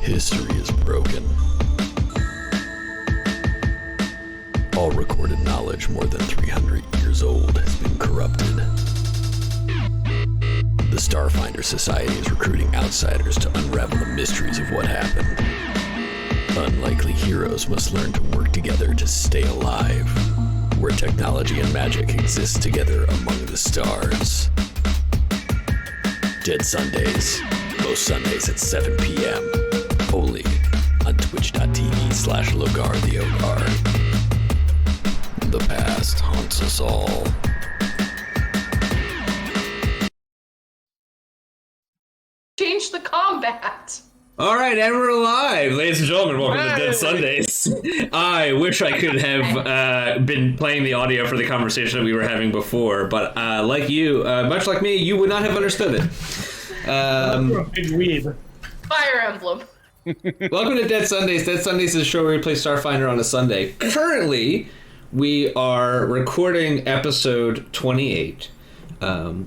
History is broken. All recorded knowledge more than 300 years old has been corrupted. The Starfinder Society is recruiting outsiders to unravel the mysteries of what happened. Unlikely heroes must learn to work together to stay alive, where technology and magic exist together among the stars. Dead Sundays, most Sundays at 7 p.m. Only on twitch.tv/Logar the Ogar. The past haunts us all. Change the combat. All right, and we're live, ladies and gentlemen. Welcome to Dead Sundays. I wish I could have been playing the audio for the conversation that we were having before, but like you, much like me, you would not have understood it. Big weed. Fire Emblem. Welcome to Dead Sundays. Dead Sundays is a show where we play Starfinder on a Sunday. Currently, we are recording episode 28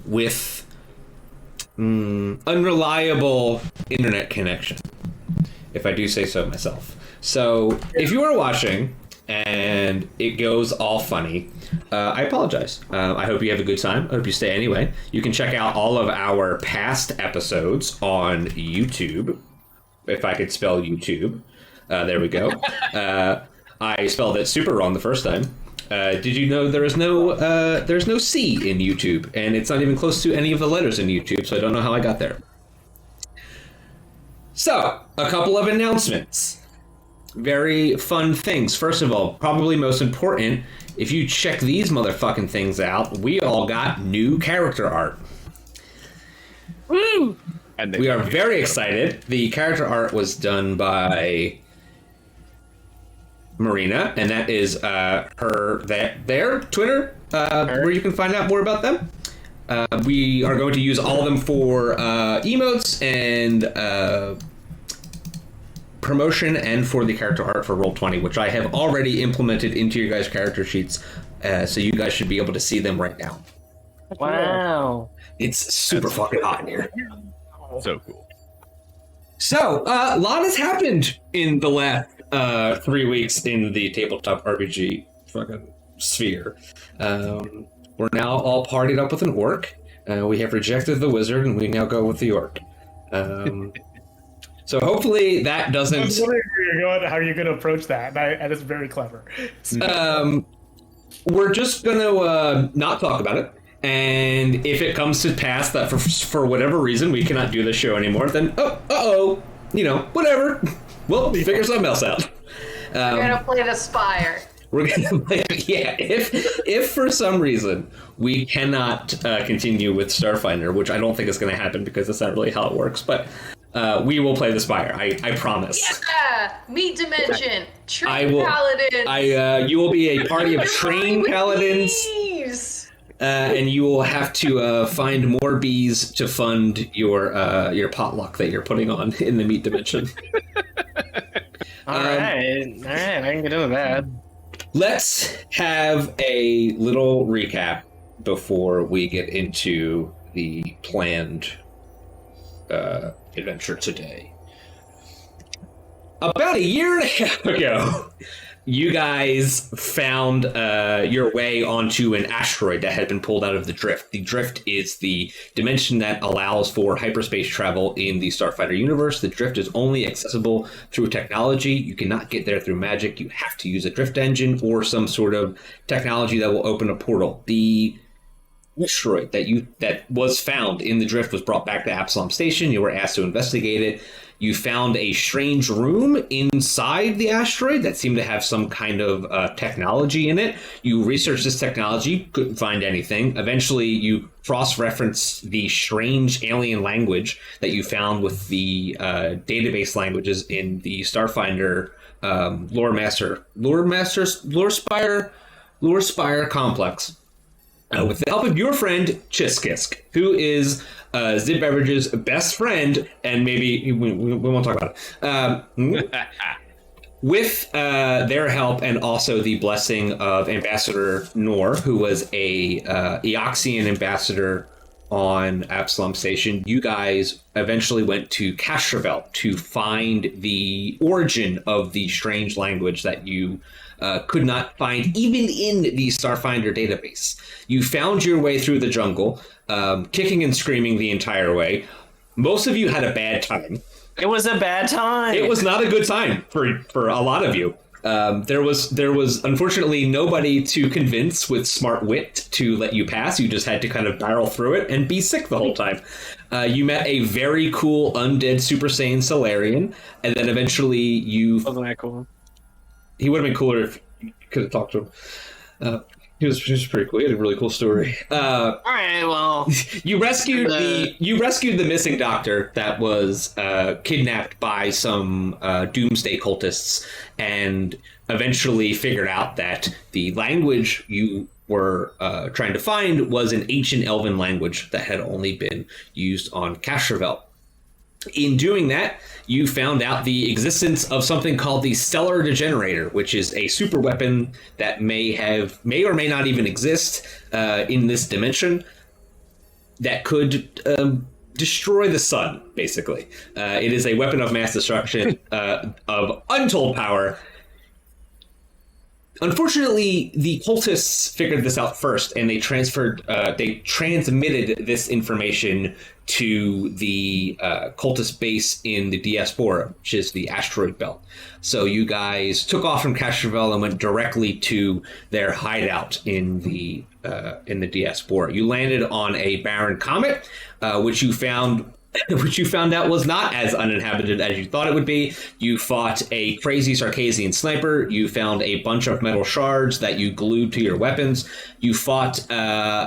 with unreliable internet connection, if I do say so myself. So if you are watching and it goes all funny, I apologize. I hope you have a good time. I hope you stay anyway. You can check out all of our past episodes on YouTube. If I could spell YouTube. There we go. I spelled it super wrong the first time. Did you know there's no C in YouTube, and it's not even close to any of the letters in YouTube, so I don't know how I got there. So, a couple of announcements. Very fun things. First of all, probably most important, if you check these motherfucking things out, we all got new character art. Woo! And we are very excited. The character art was done by Marina, and that is their Twitter, where you can find out more about them. We are going to use all of them for emotes and promotion, and for the character art for Roll20, which I have already implemented into your guys' character sheets, so you guys should be able to see them right now. Wow. It's super fucking hot in here. So cool. So, a lot has happened in the last 3 weeks in the tabletop RPG fucking sphere. We're now all partied up with an orc. We have rejected the wizard, and we now go with the orc. So hopefully that doesn't... I was wondering how you're going to approach that. That is very clever. We're just going to not talk about it. And if it comes to pass that for whatever reason we cannot do this show anymore, then whatever. We'll figure something else out. We're gonna play the Spire. We're gonna play, yeah. If for some reason we cannot continue with Starfinder, which I don't think is going to happen because that's not really how it works, but we will play the Spire. I promise. Yeah, Meat Dimension, Train Paladins. You will be a party of trained paladins. Bees. And you will have to find more bees to fund your potluck that you're putting on in the Meat Dimension. All right, I can get into that. Let's have a little recap before we get into the planned adventure today. About a year and a half ago, you guys found your way onto an asteroid that had been pulled out of the drift. The drift is the dimension that allows for hyperspace travel in the Starfighter universe. The drift is only accessible through technology. You cannot get there through magic. You have to use a drift engine or some sort of technology that will open a portal. The asteroid that was found in the drift was brought back to Absalom Station. You were asked to investigate it. You found a strange room inside the asteroid that seemed to have some kind of technology in it. You researched this technology, couldn't find anything. Eventually, you cross-referenced the strange alien language that you found with the database languages in the Starfinder Lore Spire complex. With the help of your friend Chiskisk, who is Zib Beverage's best friend, and maybe we won't talk about it. With their help and also the blessing of Ambassador Nor, who was a Eoxian ambassador on Absalom Station, you guys eventually went to Castrovel to find the origin of the strange language that you could not find even in the Starfinder database. You found your way through the jungle, kicking and screaming the entire way. Most of you had a bad time. It was a bad time. It was not a good time for a lot of you. There was unfortunately nobody to convince with smart wit to let you pass. You just had to kind of barrel through it and be sick the whole time. You met a very cool undead Super Saiyan Solarian, and then eventually you... Wasn't that cool? He would have been cooler if you could have talked to him. He was pretty cool. He had a really cool story. All right, well, you rescued the missing doctor that was kidnapped by some doomsday cultists, and eventually figured out that the language you were trying to find was an ancient Elven language that had only been used on Castrovel. In doing that, you found out the existence of something called the Stellar Degenerator, which is a super weapon that may or may not even exist in this dimension that could destroy the sun, basically. It is a weapon of mass destruction of untold power. Unfortunately, the cultists figured this out first, and they transmitted this information to the cultist base in the Diaspora, which is the asteroid belt. So you guys took off from Castrovel and went directly to their hideout in the Diaspora. You landed on a barren comet, which you found out was not as uninhabited as you thought it would be. You fought a crazy Sarkasian sniper. You found a bunch of metal shards that you glued to your weapons. You fought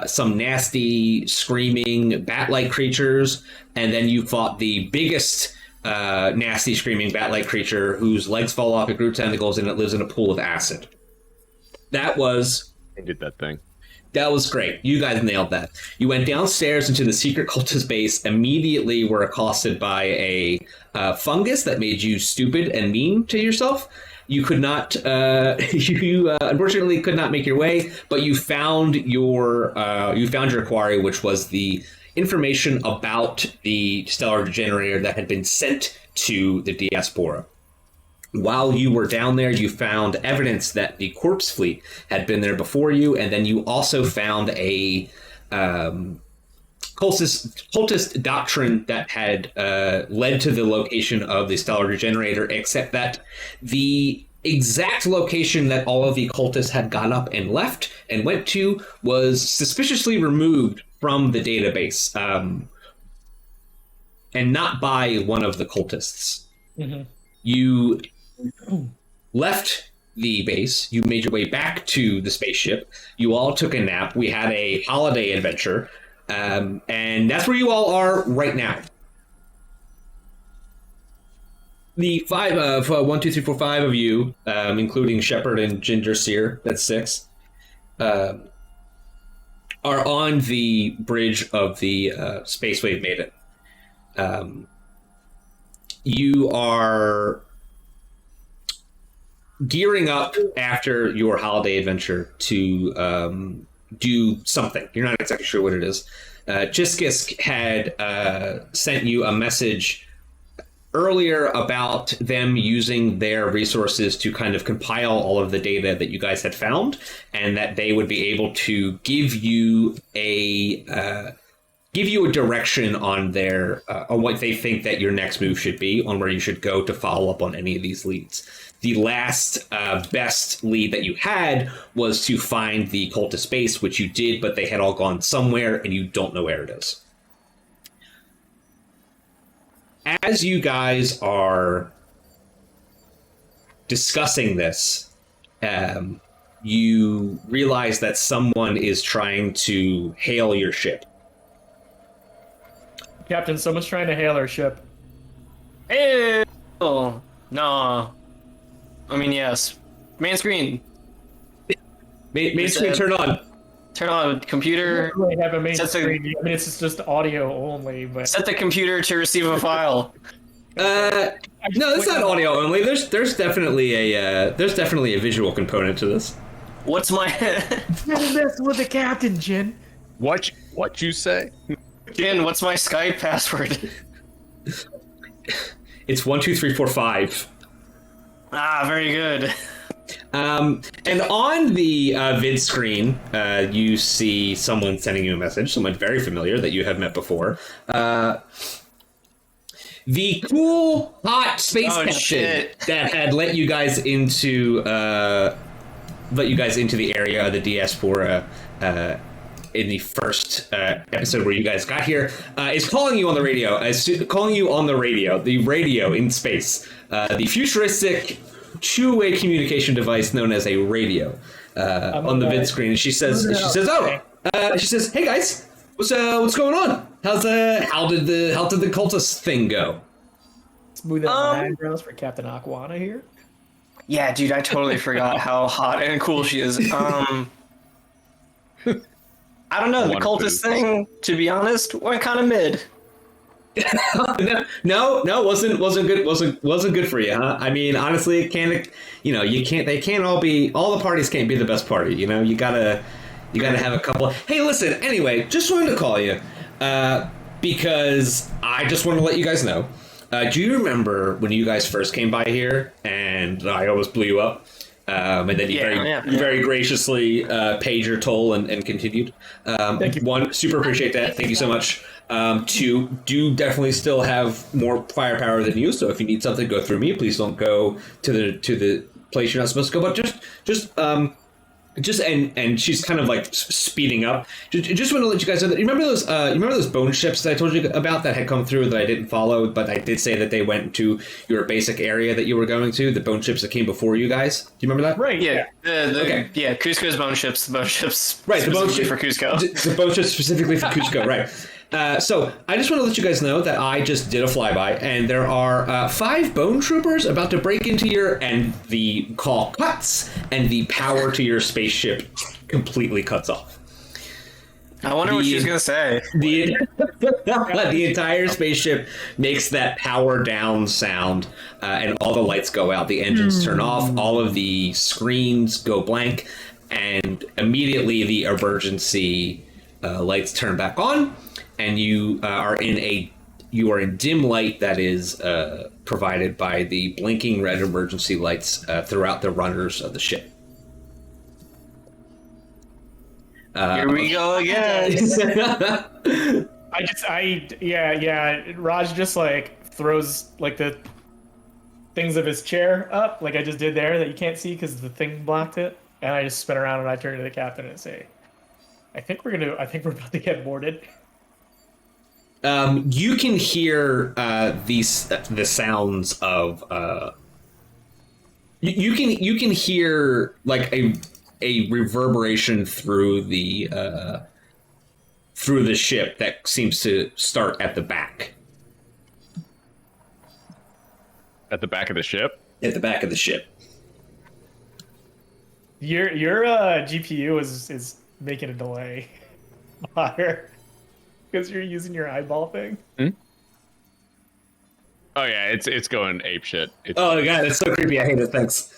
some nasty, screaming, bat-like creatures. And then you fought the biggest nasty, screaming, bat-like creature whose legs fall off, it grew tentacles, and it lives in a pool of acid. That was... I did that thing. That was great. You guys nailed that. You went downstairs into the secret cultist base, immediately were accosted by a fungus that made you stupid and mean to yourself. You could not, unfortunately could not make your way, but you found your quarry, which was the information about the Stellar Degenerator that had been sent to the Diaspora. While you were down there, you found evidence that the corpse fleet had been there before you, and then you also found a cultist doctrine that had led to the location of the Stellar Degenerator, except that the exact location that all of the cultists had gone up and left and went to was suspiciously removed from the database, and not by one of the cultists. Mm-hmm. You left the base, you made your way back to the spaceship, you all took a nap, we had a holiday adventure, and that's where you all are right now. The 1, 2, 3, 4, 5 of you, including Shepard and Ginger Sear, that's 6, are on the bridge of the Space Wave Maiden. You are gearing up after your holiday adventure to do something. You're not exactly sure what it is. Jiskisk had sent you a message earlier about them using their resources to kind of compile all of the data that you guys had found, and that they would be able to give you a direction on on what they think that your next move should be, on where you should go to follow up on any of these leads. The last best lead that you had was to find the cultist base, which you did, but they had all gone somewhere, and you don't know where it is. As you guys are discussing this, you realize that someone is trying to hail your ship. Captain, someone's trying to hail our ship. Hey! Oh, no. I mean, yes. Main screen. Main screen, turn on. Turn on computer. We don't really have a main screen. I mean, it's just audio only. But set the computer to receive a file. No, it's not audio only. There's definitely a visual component to this. What's my? You're messing with the captain, Jin. What you say? Jin, what's my Skype password? It's 12345. Ah, very good. And on the vid screen, you see someone sending you a message, someone very familiar that you have met before. The cool, hot space captain that had let you guys into the area of the diaspora in the first episode where you guys got here, is calling you on the radio. The radio in space, the futuristic two-way communication device known as a radio on the vid screen. And she says, "Hey guys, what's going on? How did the cultist thing go?" Smooth out my eyebrows for Captain Aquana here. Yeah, dude, I totally forgot how hot and cool she is. I don't know, the cultist thing, to be honest, went kind of mid. no, wasn't good for you, huh? I mean, honestly, all the parties can't be the best party, you know? You gotta have a couple. Hey, listen, anyway, just wanted to call you, because I just want to let you guys know. Do you remember when you guys first came by here and I almost blew you up? And then you very graciously paid your toll and continued. Thank you. One, super appreciate that. Thank you so much. Two, do definitely still have more firepower than you. So if you need something, go through me. Please don't go to the place you're not supposed to go. But and she's kind of like speeding up. Just want to let you guys know that you remember those bone ships that I told you about that had come through that I didn't follow, but I did say that they went to your basic area that you were going to. The bone ships that came before you guys. Do you remember that? Right. Yeah. Yeah. Cusco's bone ships. The bone ships. Right. The bone ships for Cusco. The bone ships specifically for Cusco. Right. So I just want to let you guys know that I just did a flyby, and there are 5 bone troopers about to break into and the call cuts, and the power to your spaceship completely cuts off. I wonder what she's gonna say. The entire spaceship makes that power down sound, and all the lights go out. The engines turn off. All of the screens go blank, and immediately the emergency lights turn back on. And you are in dim light that is provided by the blinking red emergency lights throughout the runners of the ship. Here we go again. Raj just like throws like the things of his chair up, like I just did there that you can't see because the thing blocked it, and I just spin around and I turn to the captain and say, I think we're about to get boarded. You can hear the sounds of you can hear like a reverberation through the ship that seems to start at the back. At the back of the ship? At the back of the ship. Your GPU is making a delay higher. Because you're using your eyeball thing. Oh yeah, it's going ape shit. Oh god, it's so creepy. I hate it. Thanks.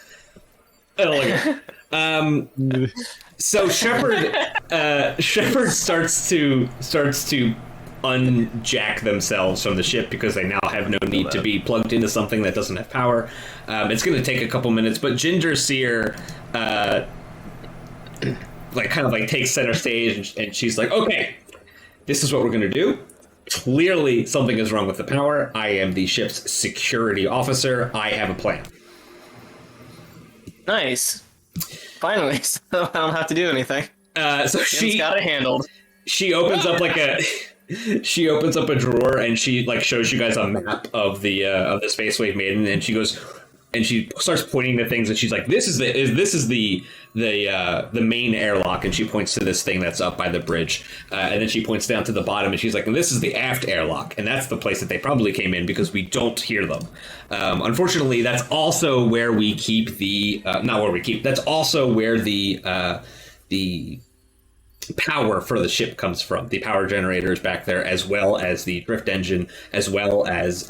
I don't like it. So Shepard starts to unjack themselves from the ship because they now have no need to be plugged into something that doesn't have power. It's going to take a couple minutes, but Ginger Seer takes center stage, and she's like, okay. This is what we're going to do. Clearly, something is wrong with the power. I am the ship's security officer. I have a plan. Nice. Finally, so I don't have to do anything. So she got it handled. She opens up she opens up a drawer and she shows you guys a map of the space wave maiden, and she goes and she starts pointing to things, and she's like, "This is the main airlock," and she points to this thing that's up by the bridge, and then she points down to the bottom, and she's like, "And this is the aft airlock, and that's the place that they probably came in because we don't hear them. Unfortunately, that's also where we keep that's also where the power for the ship comes from. The power generators back there, as well as the drift engine, as well as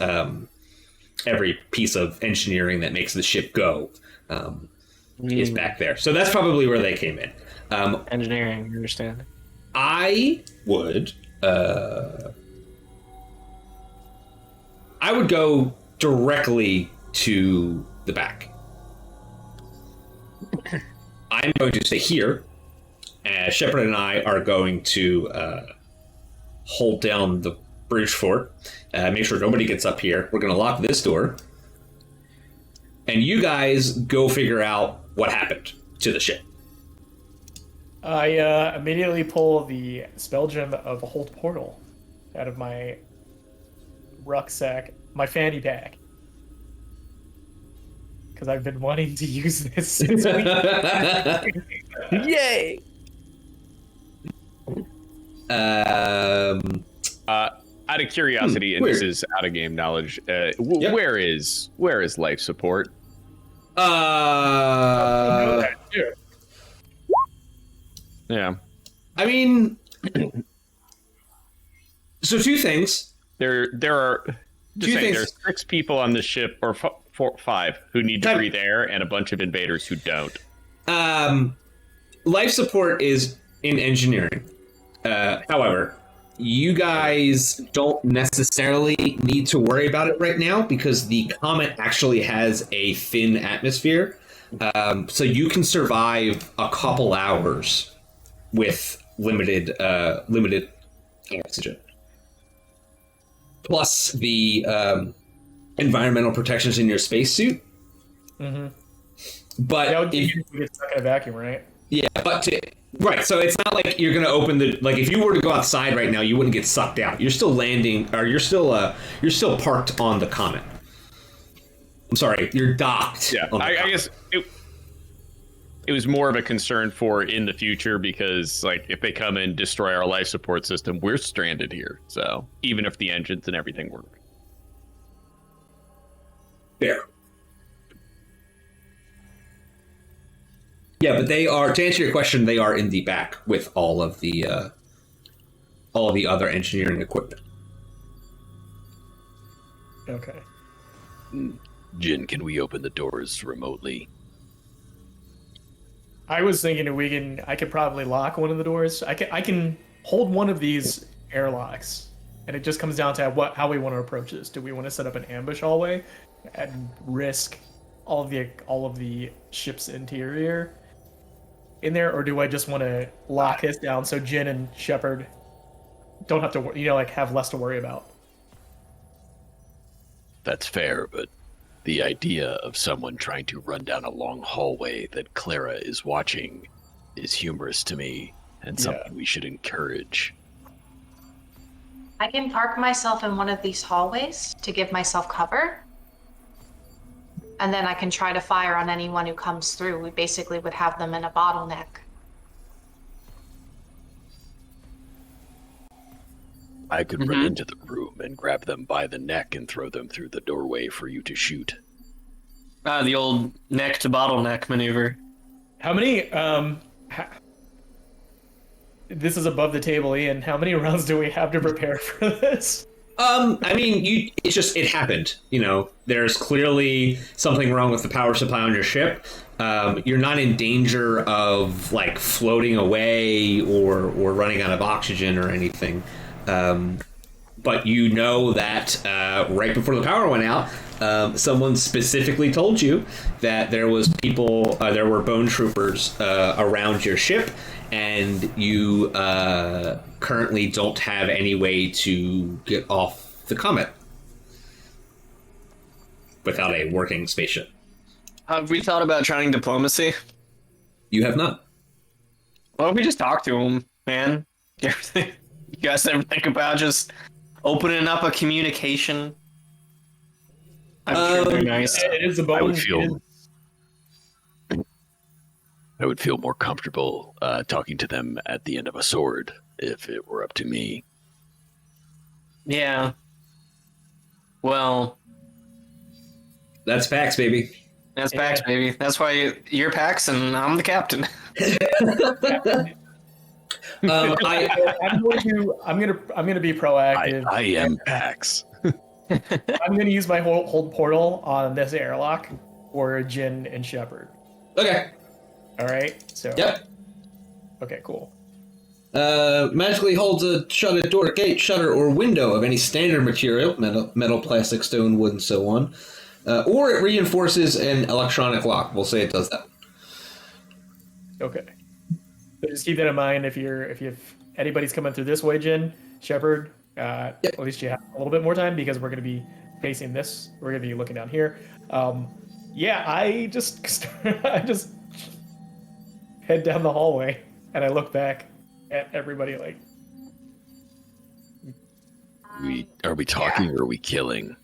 every piece of engineering that makes the ship go is back there. So that's probably where they came in. Engineering, you understand? I would I would go directly to the back. I'm going to stay here. Shepard and I are going to hold down the bridge fort. Make sure nobody gets up here. We're going to lock this door. And you guys go figure out what happened to the ship. I immediately pull the spell gem of Hold Portal out of my rucksack, my fanny pack. Because I've been wanting to use this since we... Yay! Out of curiosity, and this is out of game knowledge, Yep. where is life support? Yeah. I mean, so two things. There are just saying, there's 6 people on the ship, or 5 who need to breathe air, and a bunch of invaders who don't. Life support is in engineering. However, you guys don't necessarily need to worry about it right now because the comet actually has a thin atmosphere. So you can survive a couple hours with limited oxygen. Plus the environmental protections in your spacesuit. Mm-hmm. But that would get stuck in a vacuum, right? Yeah, right. So it's not like you're gonna open the if you were to go outside right now, you wouldn't get sucked out. You're still landing, or you're still parked on the comet. I'm sorry, you're docked. Yeah, I guess it was more of a concern for in the future because if they come and destroy our life support system, we're stranded here. So even if the engines and everything work. Fair. Yeah, but they are, to answer your question, they are in the back with all of the other engineering equipment. Okay. Jin, can we open the doors remotely? I was thinking I could probably lock one of the doors. I can hold one of these airlocks, and it just comes down to how we want to approach this. Do we want to set up an ambush hallway and risk all of the ship's interior in there, or do I just want to lock this down so Jin and Shepard don't have to, have less to worry about? That's fair, but the idea of someone trying to run down a long hallway that Clara is watching is humorous to me and something we should encourage. I can park myself in one of these hallways to give myself cover. And then I can try to fire on anyone who comes through. We basically would have them in a bottleneck. I could run into the room and grab them by the neck and throw them through the doorway for you to shoot. The old neck to bottleneck maneuver. How many, this is above the table, Ian. How many rounds do we have to prepare for this? I mean, it happened. There's clearly something wrong with the power supply on your ship. You're not in danger of floating away or running out of oxygen or anything. But you know that right before the power went out, someone specifically told you that there were bone troopers around your ship, and you currently don't have any way to get off the comet without a working spaceship. Have we thought about trying diplomacy? You have not. Why don't we just talk to him, man? You guys ever think about just opening up a communication? I'm sure they're nice. It is a bone. I would feel more comfortable talking to them at the end of a sword if it were up to me. Yeah. Well, that's PAX, baby. That's PAX, baby. That's why you're PAX and I'm the captain. I'm gonna be proactive. I am PAX. I'm gonna use my hold portal on this airlock for Jin and Shepard. Okay. All right. So. Yep. Okay. Cool. Magically holds a shuttered door, gate, shutter, or window of any standard material, metal, plastic, stone, wood, and so on. Or it reinforces an electronic lock. We'll say it does that. Okay. So just keep that in mind if anybody's coming through this way, Jin, Shepard, at least you have a little bit more time because we're going to be facing this. We're going to be looking down here. I just head down the hallway and I look back at everybody like. Are we talking or are we killing?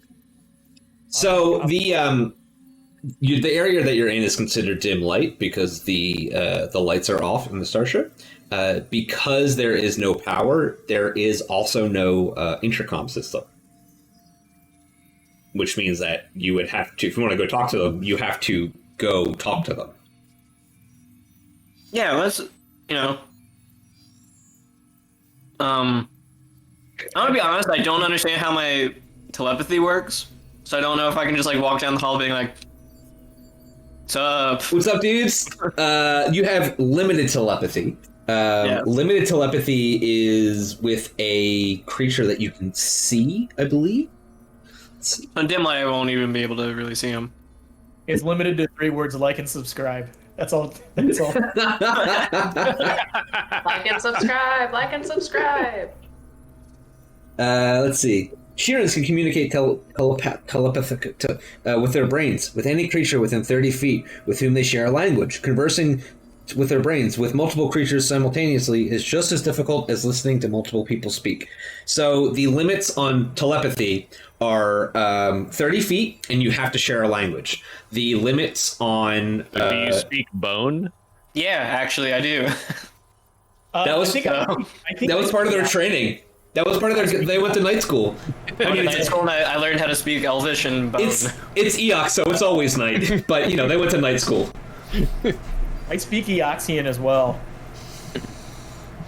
So the area that you're in is considered dim light because the lights are off in the starship. Because there is no power, there is also no intercom system. Which means that you would have to, if you want to go talk to them, you have to go talk to them. Yeah, let's, I'm gonna be honest, I don't understand how my telepathy works, so I don't know if I can just, walk down the hall being like, what's up? What's up, dudes? You have limited telepathy. Limited telepathy is with a creature that you can see, I believe. On dim light, I won't even be able to really see him. It's limited to 3 words: like and subscribe. That's all. That's all. Like and subscribe. Like and subscribe. Let's see. Sheerans can communicate telepathic with their brains with any creature within 30 feet with whom they share a language. Conversing with their brains with multiple creatures simultaneously is just as difficult as listening to multiple people speak. So the limits on telepathy are 30 feet, and you have to share a language. The limits on... do you speak bone? Yeah, actually, I do. That was part of their training. That was part of their... They went to night school. I learned how to speak Elvish and bone. It's Eox, so it's always night. But, they went to night school. I speak Eoxian as well.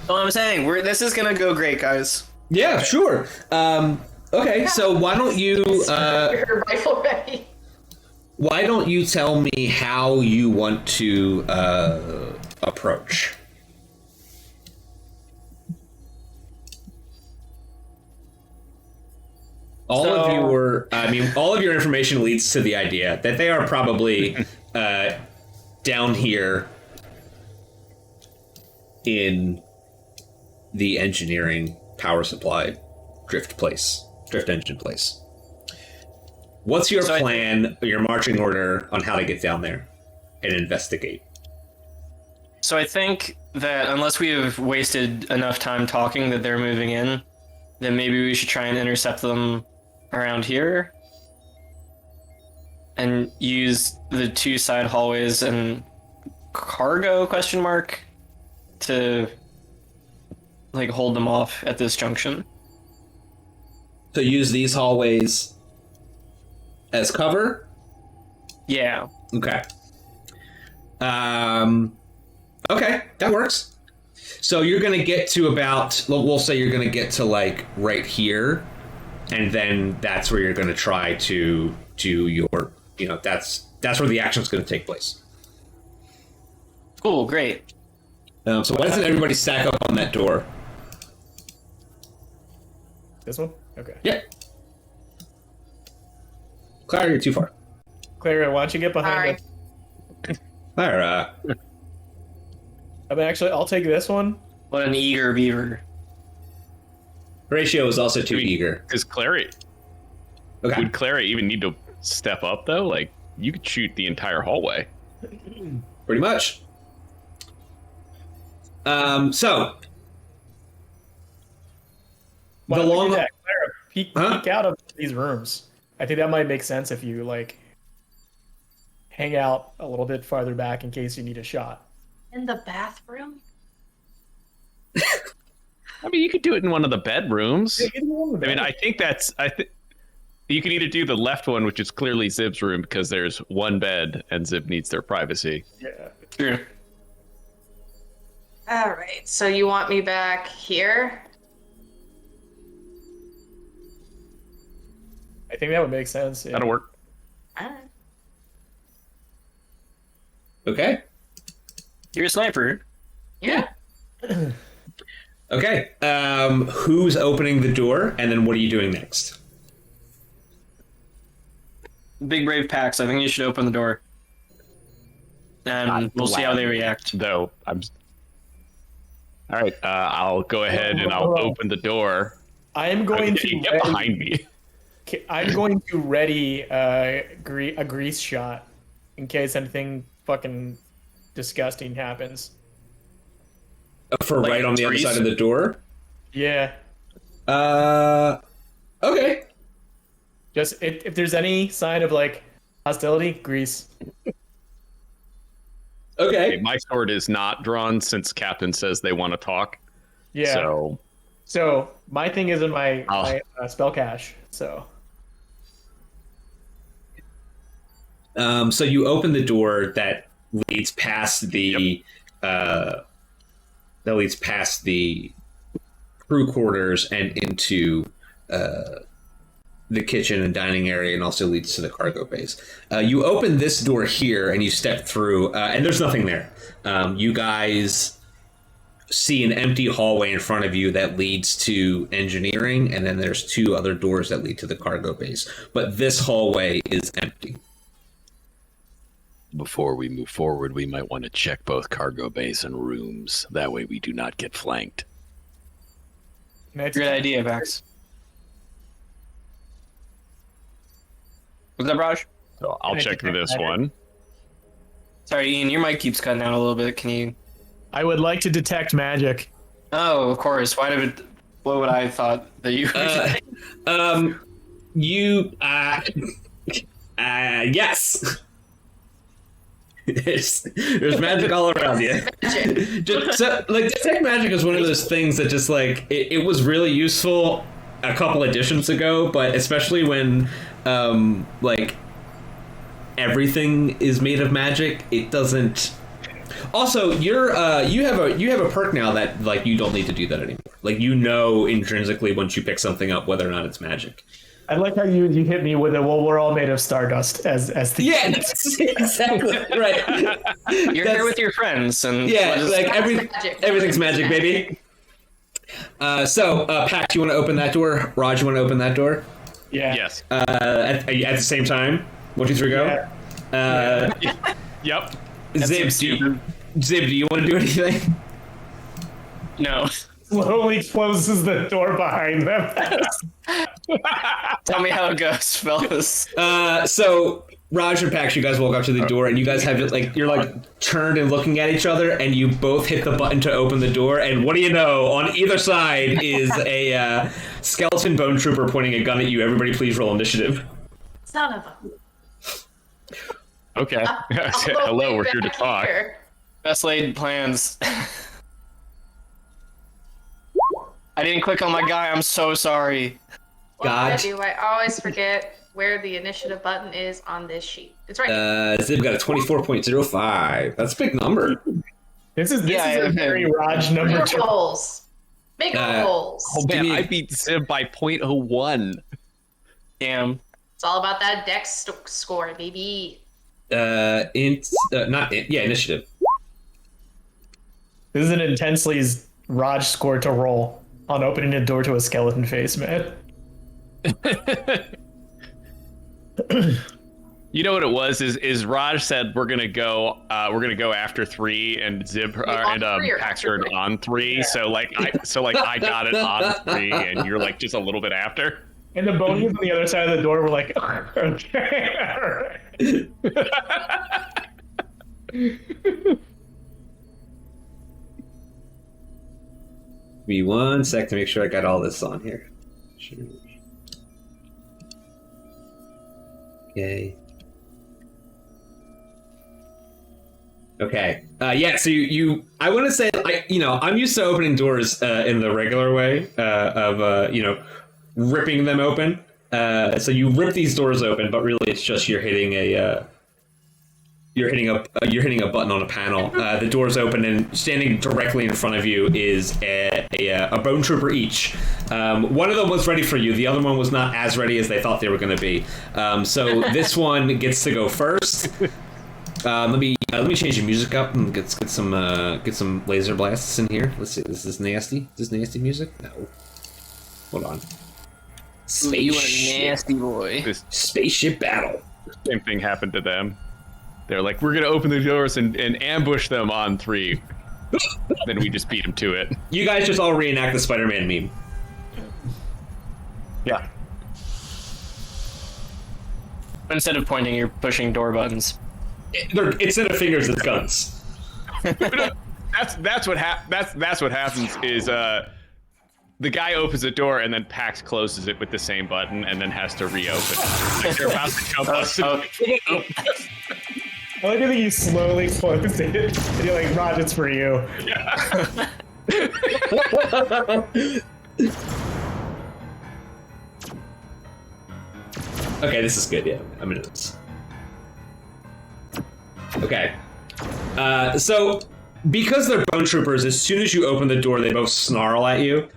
So I'm saying, this is gonna go great, guys. Yeah, okay. Sure. Okay, so why don't you... Your rifle ready. Why don't you tell me how you want to approach? All of your information leads to the idea that they are probably down here in the engineering power supply drift engine place. What's your plan, your marching order on how to get down there and investigate? So I think that unless we have wasted enough time talking that they're moving in, then maybe we should try and intercept them around here and use the 2 side hallways and cargo ? To hold them off at this junction. So use these hallways as cover? Yeah. Okay. Okay, that works. So you're going to get to about, we'll say you're going to get to right here, and then that's where you're going to try to do your, that's where the action's going to take place. Cool, great. So why doesn't everybody stack up on that door? This one? Okay. Yeah. Clara, you're too far. Clara, why don't you get behind us? Clara. I'll take this one. What an eager beaver. Horatio is also too eager. Is Clara... Okay. Would Clara even need to step up, though? You could shoot the entire hallway. Pretty much. So... Why don't we do that? Clara, peek out of these rooms. I think that might make sense if you hang out a little bit farther back in case you need a shot. In the bathroom? I mean, you could do it in one of the bedrooms. I think you can either do the left one, which is clearly Zib's room, because there's one bed and Zib needs their privacy. Yeah. Sure. All right, so you want me back here? I think that would make sense. Yeah. That'll work. All right. Okay. You're a sniper. Yeah. Okay. Who's opening the door, and then what are you doing next? Big brave Pax, I think you should open the door. And we'll see how they react. Though I'm. All right, I'll go ahead and I'll open the door. I am going to get behind me. I'm going to ready a grease shot in case anything fucking disgusting happens. For Like right on the other grease? side of the door? Yeah. Okay. Just if there's any sign of like hostility, grease. Okay. My sword is not drawn since Captain says they want to talk. Yeah. So my thing is in my spell cache. So. So you open the door that leads past the crew quarters and into the kitchen and dining area, and also leads to the cargo base. You open this door here and you step through, and there's nothing there. You guys see an empty hallway in front of you that leads to engineering, and then there's 2 other doors that lead to the cargo base. But this hallway is empty. Before we move forward, we might want to check both cargo base and rooms. That way we do not get flanked. That's Great idea, Pax. What's up, Raj? So I'll check this one. Sorry, Ian, your mic keeps cutting out a little bit. Can you? I would like to detect magic. Oh, of course. What would I have thought that you? Yes. There's magic all around you. Detect magic is one of those things that just like it was really useful a couple editions ago, but especially when like everything is made of magic, it doesn't. Also, you have a perk now that like you don't need to do that anymore. Like you know intrinsically once you pick something up whether or not it's magic. I like how you hit me with it. Well, we're all made of stardust as the that's exactly right. You're here with your friends, and everything's magic, baby. So, Pax, you want to open that door? Raj, you want to open that door? Yeah. Yes. At the same time. 1, 2, 3, go. Yep. Zib, do you want to do anything? No. Slowly closes the door behind them. Tell me how it goes, fellas. So Raj and Pax, you guys walk up to the door, and you guys have it like you're like turned and looking at each other, and you both hit the button to open the door. And what do you know? On either side is a skeleton bone trooper pointing a gun at you. Everybody, please roll initiative. Son of a. Okay. Hello, we're here to talk. Best laid plans. I didn't click on my guy. I'm so sorry. What do I always forget where the initiative button is on this sheet. It's right. Zib got a 24.05. That's a big number. This is a very Raj number. Bigger goals. Bigger goals. Oh man, I beat Zib by 0.01. Damn. It's all about that dex score, baby. Initiative. This is an intensely Raj score to roll on opening a door to a skeleton face, man. You know what it was? Is Raj said we're gonna go after 3 and Zib and Pax are on 3. Yeah. So I got it on 3 and you're like just a little bit after. And the bonies on the other side of the door were like, okay, all right. Give me 1 sec to make sure I got all this on here. Sure. Okay. Okay. So you I want to say, I'm used to opening doors in the regular way of ripping them open. So you rip these doors open, but really it's just you're hitting a button on a panel. The doors open, and standing directly in front of you is a bone trooper each. One of them was ready for you. The other one was not as ready as they thought they were going to be. So this one gets to go first. Let me Let me change the music up and get some laser blasts in here. Let's see. Is this nasty? Is this nasty music? No. Hold on. You a nasty boy. This Spaceship battle. same thing happened to them. They're like, we're gonna open the doors and ambush them on 3. Then we just beat them to it. You guys just all reenact the Spider-Man meme. Yeah. Instead of pointing, you're pushing door buttons. Instead of fingers, it's guns. That's what happens is the guy opens the door and then Pax closes it with the same button and then has to reopen it. Like they're about to jump us. I like to think you slowly close it, and you're like, Raj, it's for you. Okay, this is good. Yeah, I'm into this. Okay. So, because they're bone troopers, as soon as you open the door, they both snarl at you.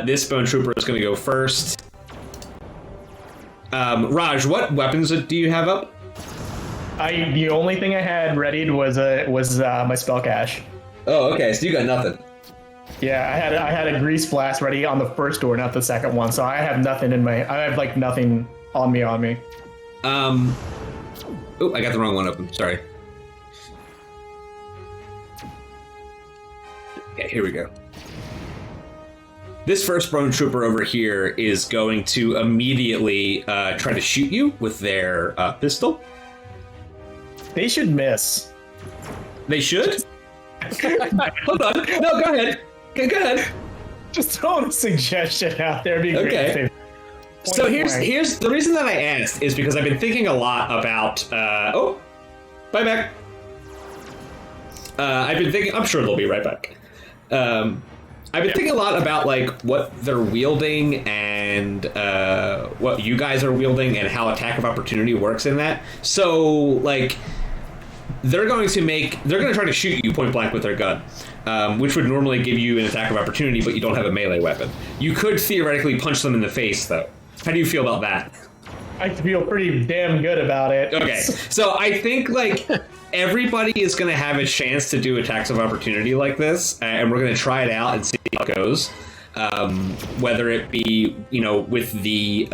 This bone trooper is going to go first. Raj, what weapons do you have up? The only thing I had readied was my spell cache. Oh, okay. So you got nothing. Yeah, I had a grease blast ready on the first door, not the second one. So I have nothing I have like nothing on me. Oh, I got the wrong one open. Sorry. Okay, here we go. This first bone trooper over here is going to immediately try to shoot you with their pistol. They should miss. They should? Hold on. No, go ahead. Okay, go ahead. Just throwing a suggestion out there. Be great. Okay. So here's the reason that I asked is because I've been thinking a lot about. Oh, bye back. I've been thinking. I'm sure they'll be right back. I've been thinking a lot about like what they're wielding and what you guys are wielding and how attack of opportunity works in that. So like. They're going to try to shoot you point blank with their gun, which would normally give you an attack of opportunity, but you don't have a melee weapon. You could theoretically punch them in the face, though. How do you feel about that? I feel pretty damn good about it. Okay, so I think like everybody is going to have a chance to do attacks of opportunity like this, and we're going to try it out and see how it goes. Whether it be, with the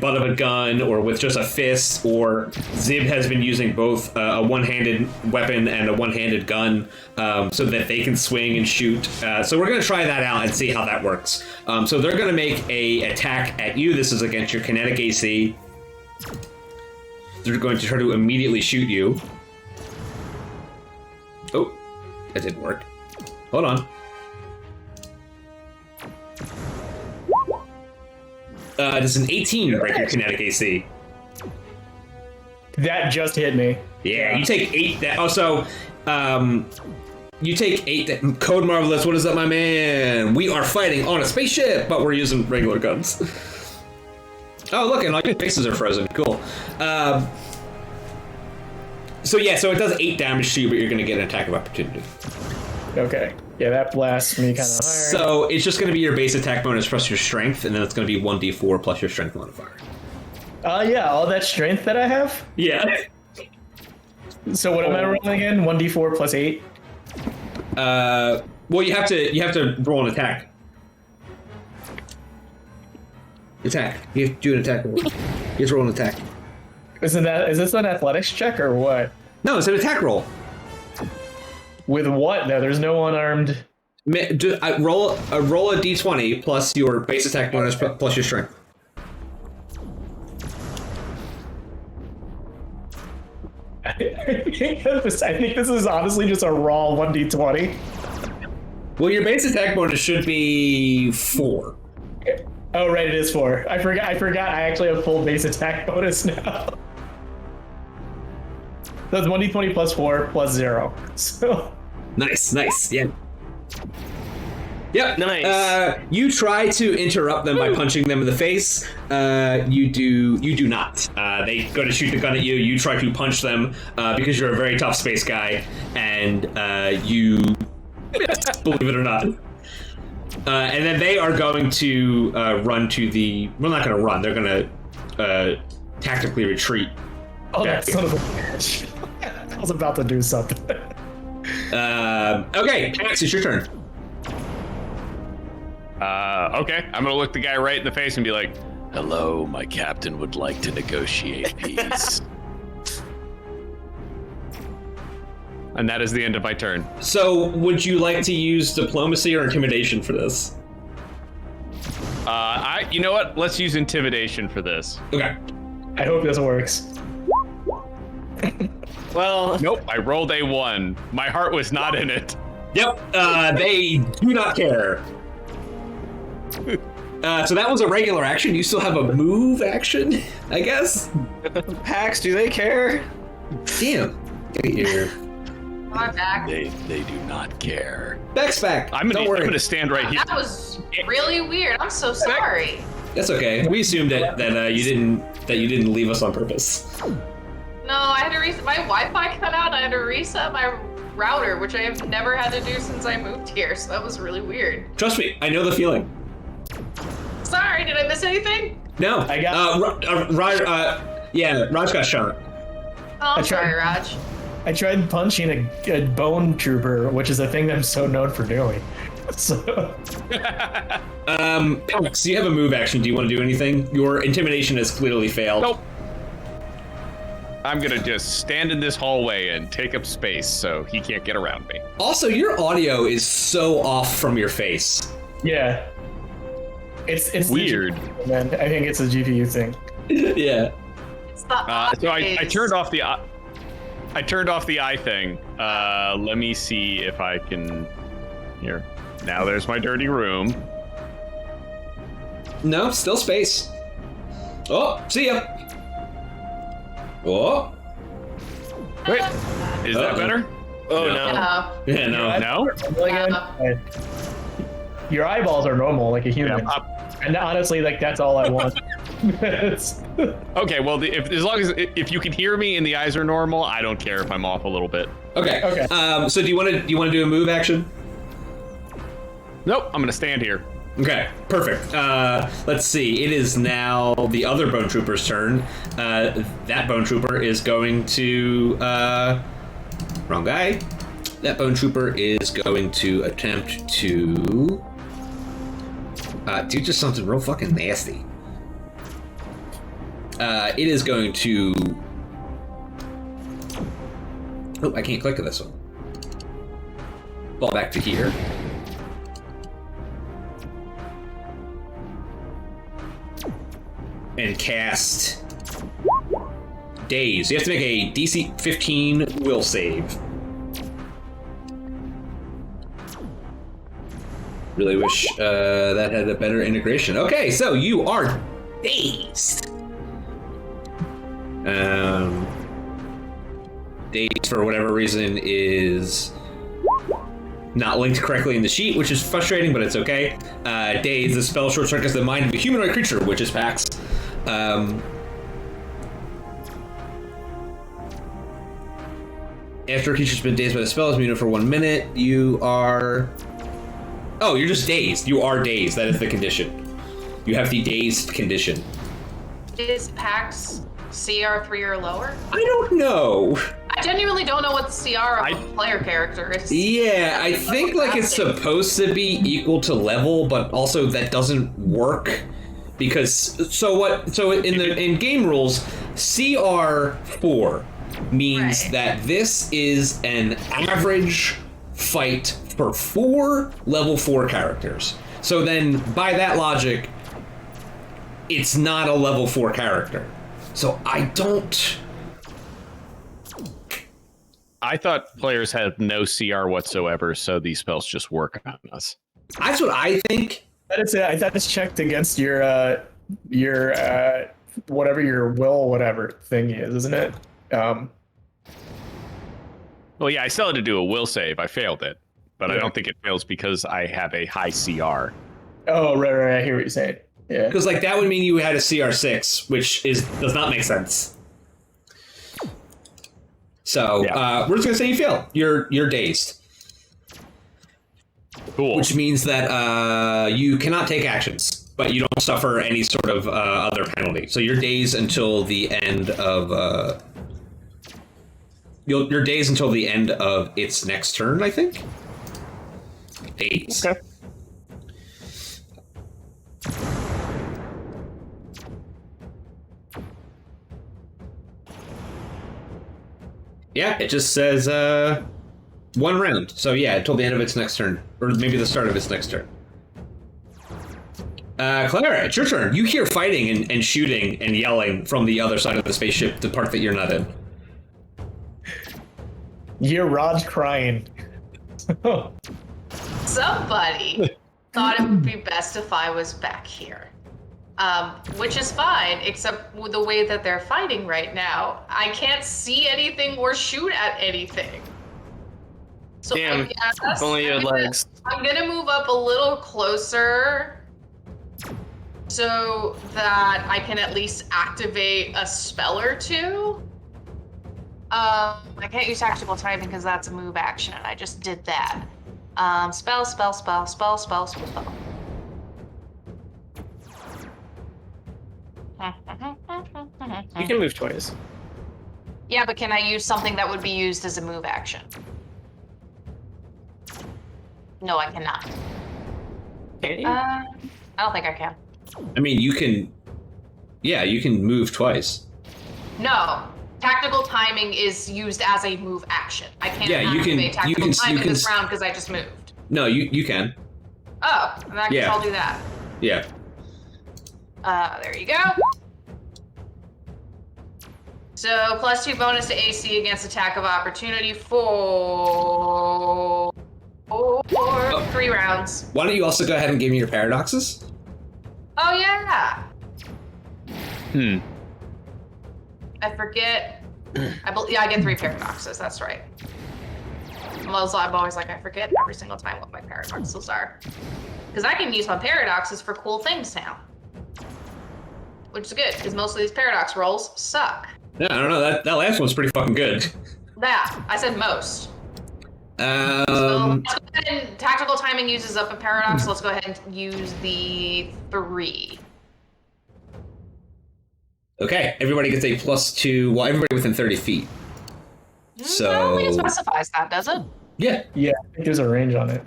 butt of a gun or with just a fist, or Zib has been using both a one-handed weapon and a one-handed gun so that they can swing and shoot. So we're going to try that out and see how that works. So they're going to make a attack at you. This is against your kinetic AC. They're going to try to immediately shoot you. Oh, that didn't work. Hold on. Does an 18 break your kinetic AC? That just hit me. Yeah, you take 8. You take 8. Code Marvelous, what is up, my man? We are fighting on a spaceship, but we're using regular guns. Oh, look, and all your faces are frozen. Cool. So it does 8 damage to you, but you're going to get an attack of opportunity. Okay. Yeah, that blasts me kind of hard. So it's just going to be your base attack bonus plus your strength, and then it's going to be 1d4 plus your strength modifier. Yeah, all that strength that I have? Yeah. So what am I rolling again? 1d4 plus 8? Well, you have to roll an attack. Attack. You have to do an attack roll. You have to roll an attack. Is this an athletics check or what? No, it's an attack roll. With what? No, there's no unarmed. Roll a d20 plus your base attack bonus plus your strength. I think this is honestly just a raw 1d20. Well, your base attack bonus should be 4. Oh, right, it is 4. I forgot. I actually have full base attack bonus now. That's 1d20 plus 4 plus 0. So nice, yeah. Yep. Nice. You try to interrupt them by punching them in the face. You do not. They go to shoot the gun at you. You try to punch them because you're a very tough space guy, and you believe it or not. And then they are going to run to the. Well, not going to run. They're going to tactically retreat. Oh, that son of a bitch. was about to do something. Okay, Pax, it's your turn. Okay, I'm gonna look the guy right in the face and be like, Hello, my captain would like to negotiate peace. and that is the end of my turn. So, would you like to use diplomacy or intimidation for this? You know what? Let's use intimidation for this. Okay. I hope this works. Well, Nope, I rolled a 1. My heart was not in it. Yep. They do not care. So that was a regular action. You still have a move action, I guess. Pax, do they care? Damn. Get here. I'm back. They do not care. Beck's back. I'm Don't worry. gonna stand right here. That was really weird. I'm so sorry. That's okay. We assumed that you didn't leave us on purpose. No, I had to reset my Wi-Fi cut out. I had to reset my router, which I have never had to do since I moved here. So that was really weird. Trust me, I know the feeling. Sorry, did I miss anything? No. I got- Raj got shot. Oh, I'm I tried- sorry, Raj. I tried punching a bone trooper, which is a thing that I'm so known for doing. So Pax, you have a move action. Do you want to do anything? Your intimidation has clearly failed. Nope. I'm gonna just stand in this hallway and take up space so he can't get around me. Also, your audio is so off from your face. yeah, it's the Weird. GPU, man. I think it's a GPU thing. Yeah. It's the So I eyes. turned off the eye thing. Let me see if I can. Here. Now there's my dirty room. No, still space. Oh, see ya. Oh. Wait, is that better? Oh No. no. No. Yeah, no. No. Again, your eyeballs are normal, like a human. And honestly, like that's all I want. It's- Okay. Well, as long as if you can hear me and the eyes are normal, I don't care if I'm off a little bit. Okay. Okay. So do you want to do a move action? Nope. I'm gonna stand here. Okay, perfect. Let's see. It is now the other bone trooper's turn. That bone trooper is going to wrong guy. That bone trooper is going to attempt to do just something real fucking nasty. It is going to. Oh, I can't click on this one. Ball back to here. And cast Daze. You have to make a DC 15 will save. Really wish that had a better integration. Okay, so you are dazed. Dazed for whatever reason is not linked correctly in the sheet, which is frustrating, but it's okay. Dazed, the spell short circuits the mind of a humanoid creature, which is Pax. After a creature's been dazed by the spell, is immune for 1 minute. You are. Oh, you're just dazed. You are dazed. That is the condition. You have the dazed condition. Is PAX CR3 or lower? I don't know. I genuinely don't know what the CR of a player character is. Yeah, I think like it's supposed to be equal to level, but also that doesn't work because so in game rules, CR4 means that this is an average fight for 4 level 4 characters. So then by that logic, it's not a level 4 character. So I thought players had no CR whatsoever, so these spells just work on us. That's what I think. That is it. I thought it's checked against your whatever your will whatever thing is, isn't it? Well, yeah, I still had to do a will save. I failed it, but I don't think it fails because I have a high CR. Oh, right. I hear what you're saying. Yeah. Because like that would mean you had a CR6, which does not make sense. So we're just gonna say you fail. You're dazed. Cool. Which means that you cannot take actions, but you don't suffer any sort of other penalty. So you're dazed until the end of Your days until the end of its next turn, I think. 8. Okay. Yeah, it just says 1 round. So yeah, until the end of its next turn, or maybe the start of its next turn. Clara, it's your turn. You hear fighting and shooting and yelling from the other side of the spaceship, the part that you're not in. You hear Raj crying. Somebody thought it would be best if I was back here. Which is fine, except with the way that they're fighting right now, I can't see anything or shoot at anything. So Damn, if only you had legs. I'm gonna move up a little closer so that I can at least activate a spell or two. I can't use tactical timing because that's a move action, and I just did that. Spell. You can move twice. Yeah, but can I use something that would be used as a move action? No, I cannot. Can you? I don't think I can. I mean, you can. Yeah, you can move twice. No, tactical timing is used as a move action. I can't activate tactical timing this round because I just moved. No, you can. Oh, then I guess I'll do that. Yeah. There you go. So +2 bonus to AC against attack of opportunity for 3 rounds. Why don't you also go ahead and give me your paradoxes? Oh yeah. Hmm. I forget. I get 3 paradoxes. That's right. I'm always like, I forget every single time what my paradoxes are, because I can use my paradoxes for cool things now, which is good because most of these paradox rolls suck. Yeah, I don't know. That last one's pretty fucking good. Yeah, I said most. So let's go ahead and tactical timing uses up a paradox. So let's go ahead and use the 3. Okay, everybody gets a +2. Well, everybody within 30 feet. So it specifies that, does it? Yeah. Yeah, I think there's a range on it.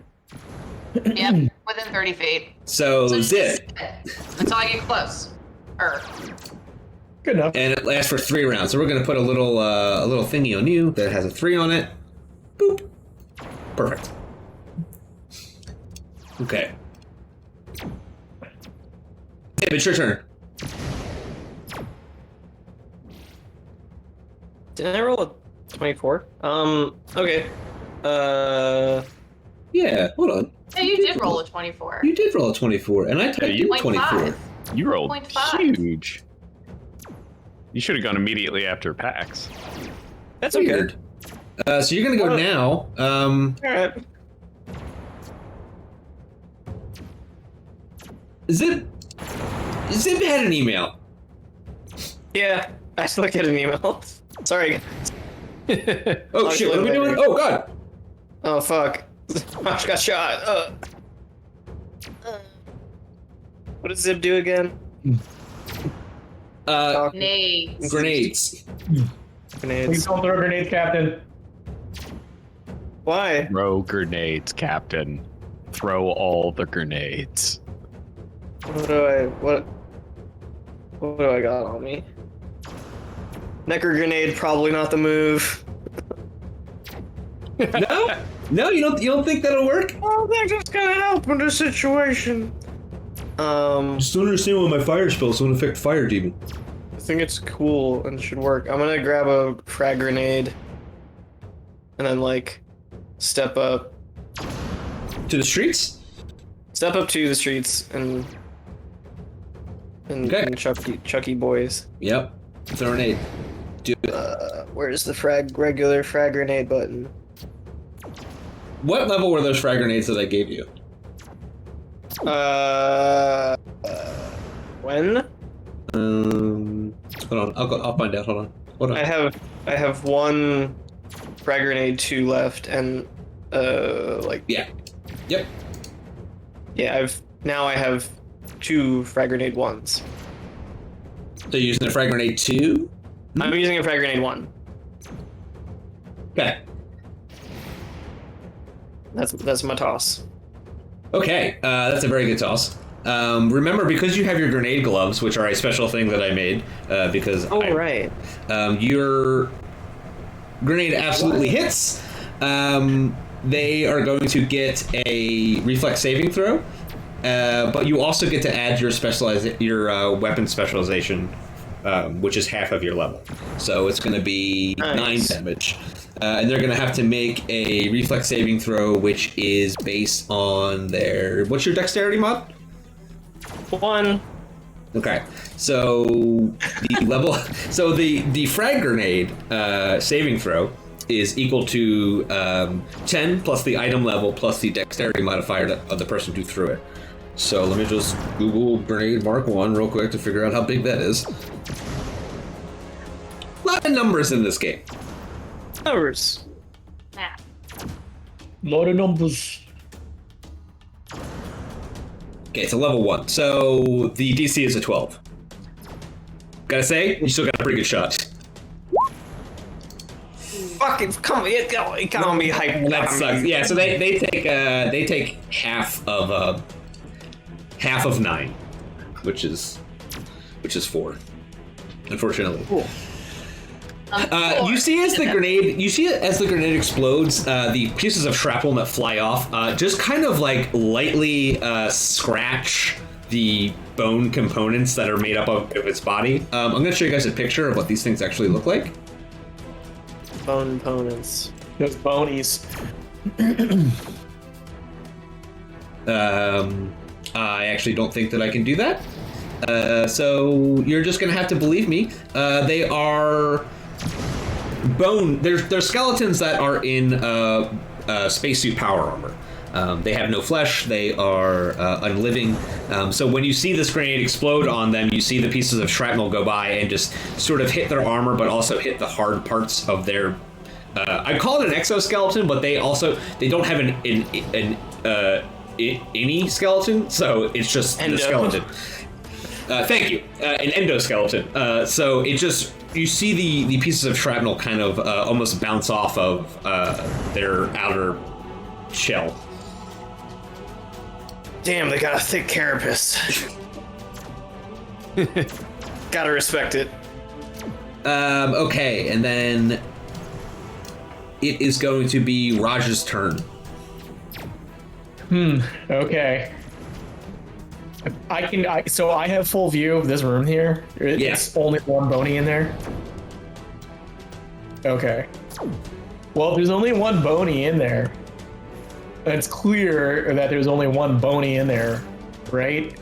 Yep, within 30 feet. So zip. Until I get close. Good enough. And it lasts for 3 rounds. So we're gonna put a little thingy on you that has a 3 on it. Boop. Perfect. Okay. Zip, it's your turn. Did I roll a 24? Okay. Yeah, hold on. Yeah, you did roll a 24. You did roll a 24, and I typed in 24. You rolled 0.5. huge. You should have gone immediately after PAX. That's Weird. okay. So you're gonna go now. Alright. Zip had an email. Yeah, I still get an email. Sorry. Oh shit, what are we doing? Oh god. Oh fuck. I got shot. What does Zip do again? Grenades. Grenades. Please Grenades. don't throw grenades, Captain. Why? Throw grenades, Captain. Throw all the grenades. What do I got on me? Necker grenade, probably not the move. No, you don't think that'll work? I don't think it's gonna help in this situation. Just don't understand why my fire spells don't affect fire demon. I think it's cool and should work. I'm gonna grab a frag grenade and then step up To the streets? to the streets and Okay. and Chucky boys. Yep. Throw a grenade. Do it. Where's the regular frag grenade button? What level were those frag grenades that I gave you? When? Hold on. I'll find out. Hold on. I have 1 frag grenade 2 left and Yeah. Yep. yeah, I have 2 frag grenade 1s. So you're using a frag grenade 2? I'm using a frag grenade 1. Okay. That's my toss. Okay, that's a very good toss. Remember, because you have your grenade gloves, which are a special thing that I made, because right. Your grenade absolutely hits. They are going to get a reflex saving throw, but you also get to add your weapon specialization, which is half of your level. So it's going to be 9 damage. And they're going to have to make a reflex saving throw, which is based on their... What's your dexterity mod? 1. Okay, so the level... So the frag grenade saving throw is equal to 10 plus the item level plus the dexterity modifier of the person who threw it. So let me just Google grenade Mark 1 real quick to figure out how big that is. A lot of numbers in this game. Numbers. Nah. Lot of numbers. Okay, it's a level 1, so the DC is a 12. Gotta say, you still got a pretty good shot. Fucking come on, it got me hyped. That sucks. Yeah, so they take half of 9, which is 4. Unfortunately. Cool. You see as the grenade explodes, the pieces of shrapnel that fly off just kind of like lightly scratch the bone components that are made up of its body. I'm going to show you guys a picture of what these things actually look like. Bone components. Those bonies. I actually don't think that I can do that. So you're just going to have to believe me. They are bone. They're skeletons that are in spacesuit power armor. They have no flesh. They are unliving. So when you see this grenade explode on them, you see the pieces of shrapnel go by and just sort of hit their armor, but also hit the hard parts of their. I call it an exoskeleton, but they don't have an any skeleton, so it's just the skeleton. Thank you, an endoskeleton. So it just. You see the pieces of shrapnel kind of almost bounce off of their outer shell. Damn, they got a thick carapace. Gotta respect it. Okay, and then it is going to be Raj's turn. Okay. So I have full view of this room here. It's only one bony in there. Okay. Well, if there's only one bony in there, it's clear that there's only one bony in there, right?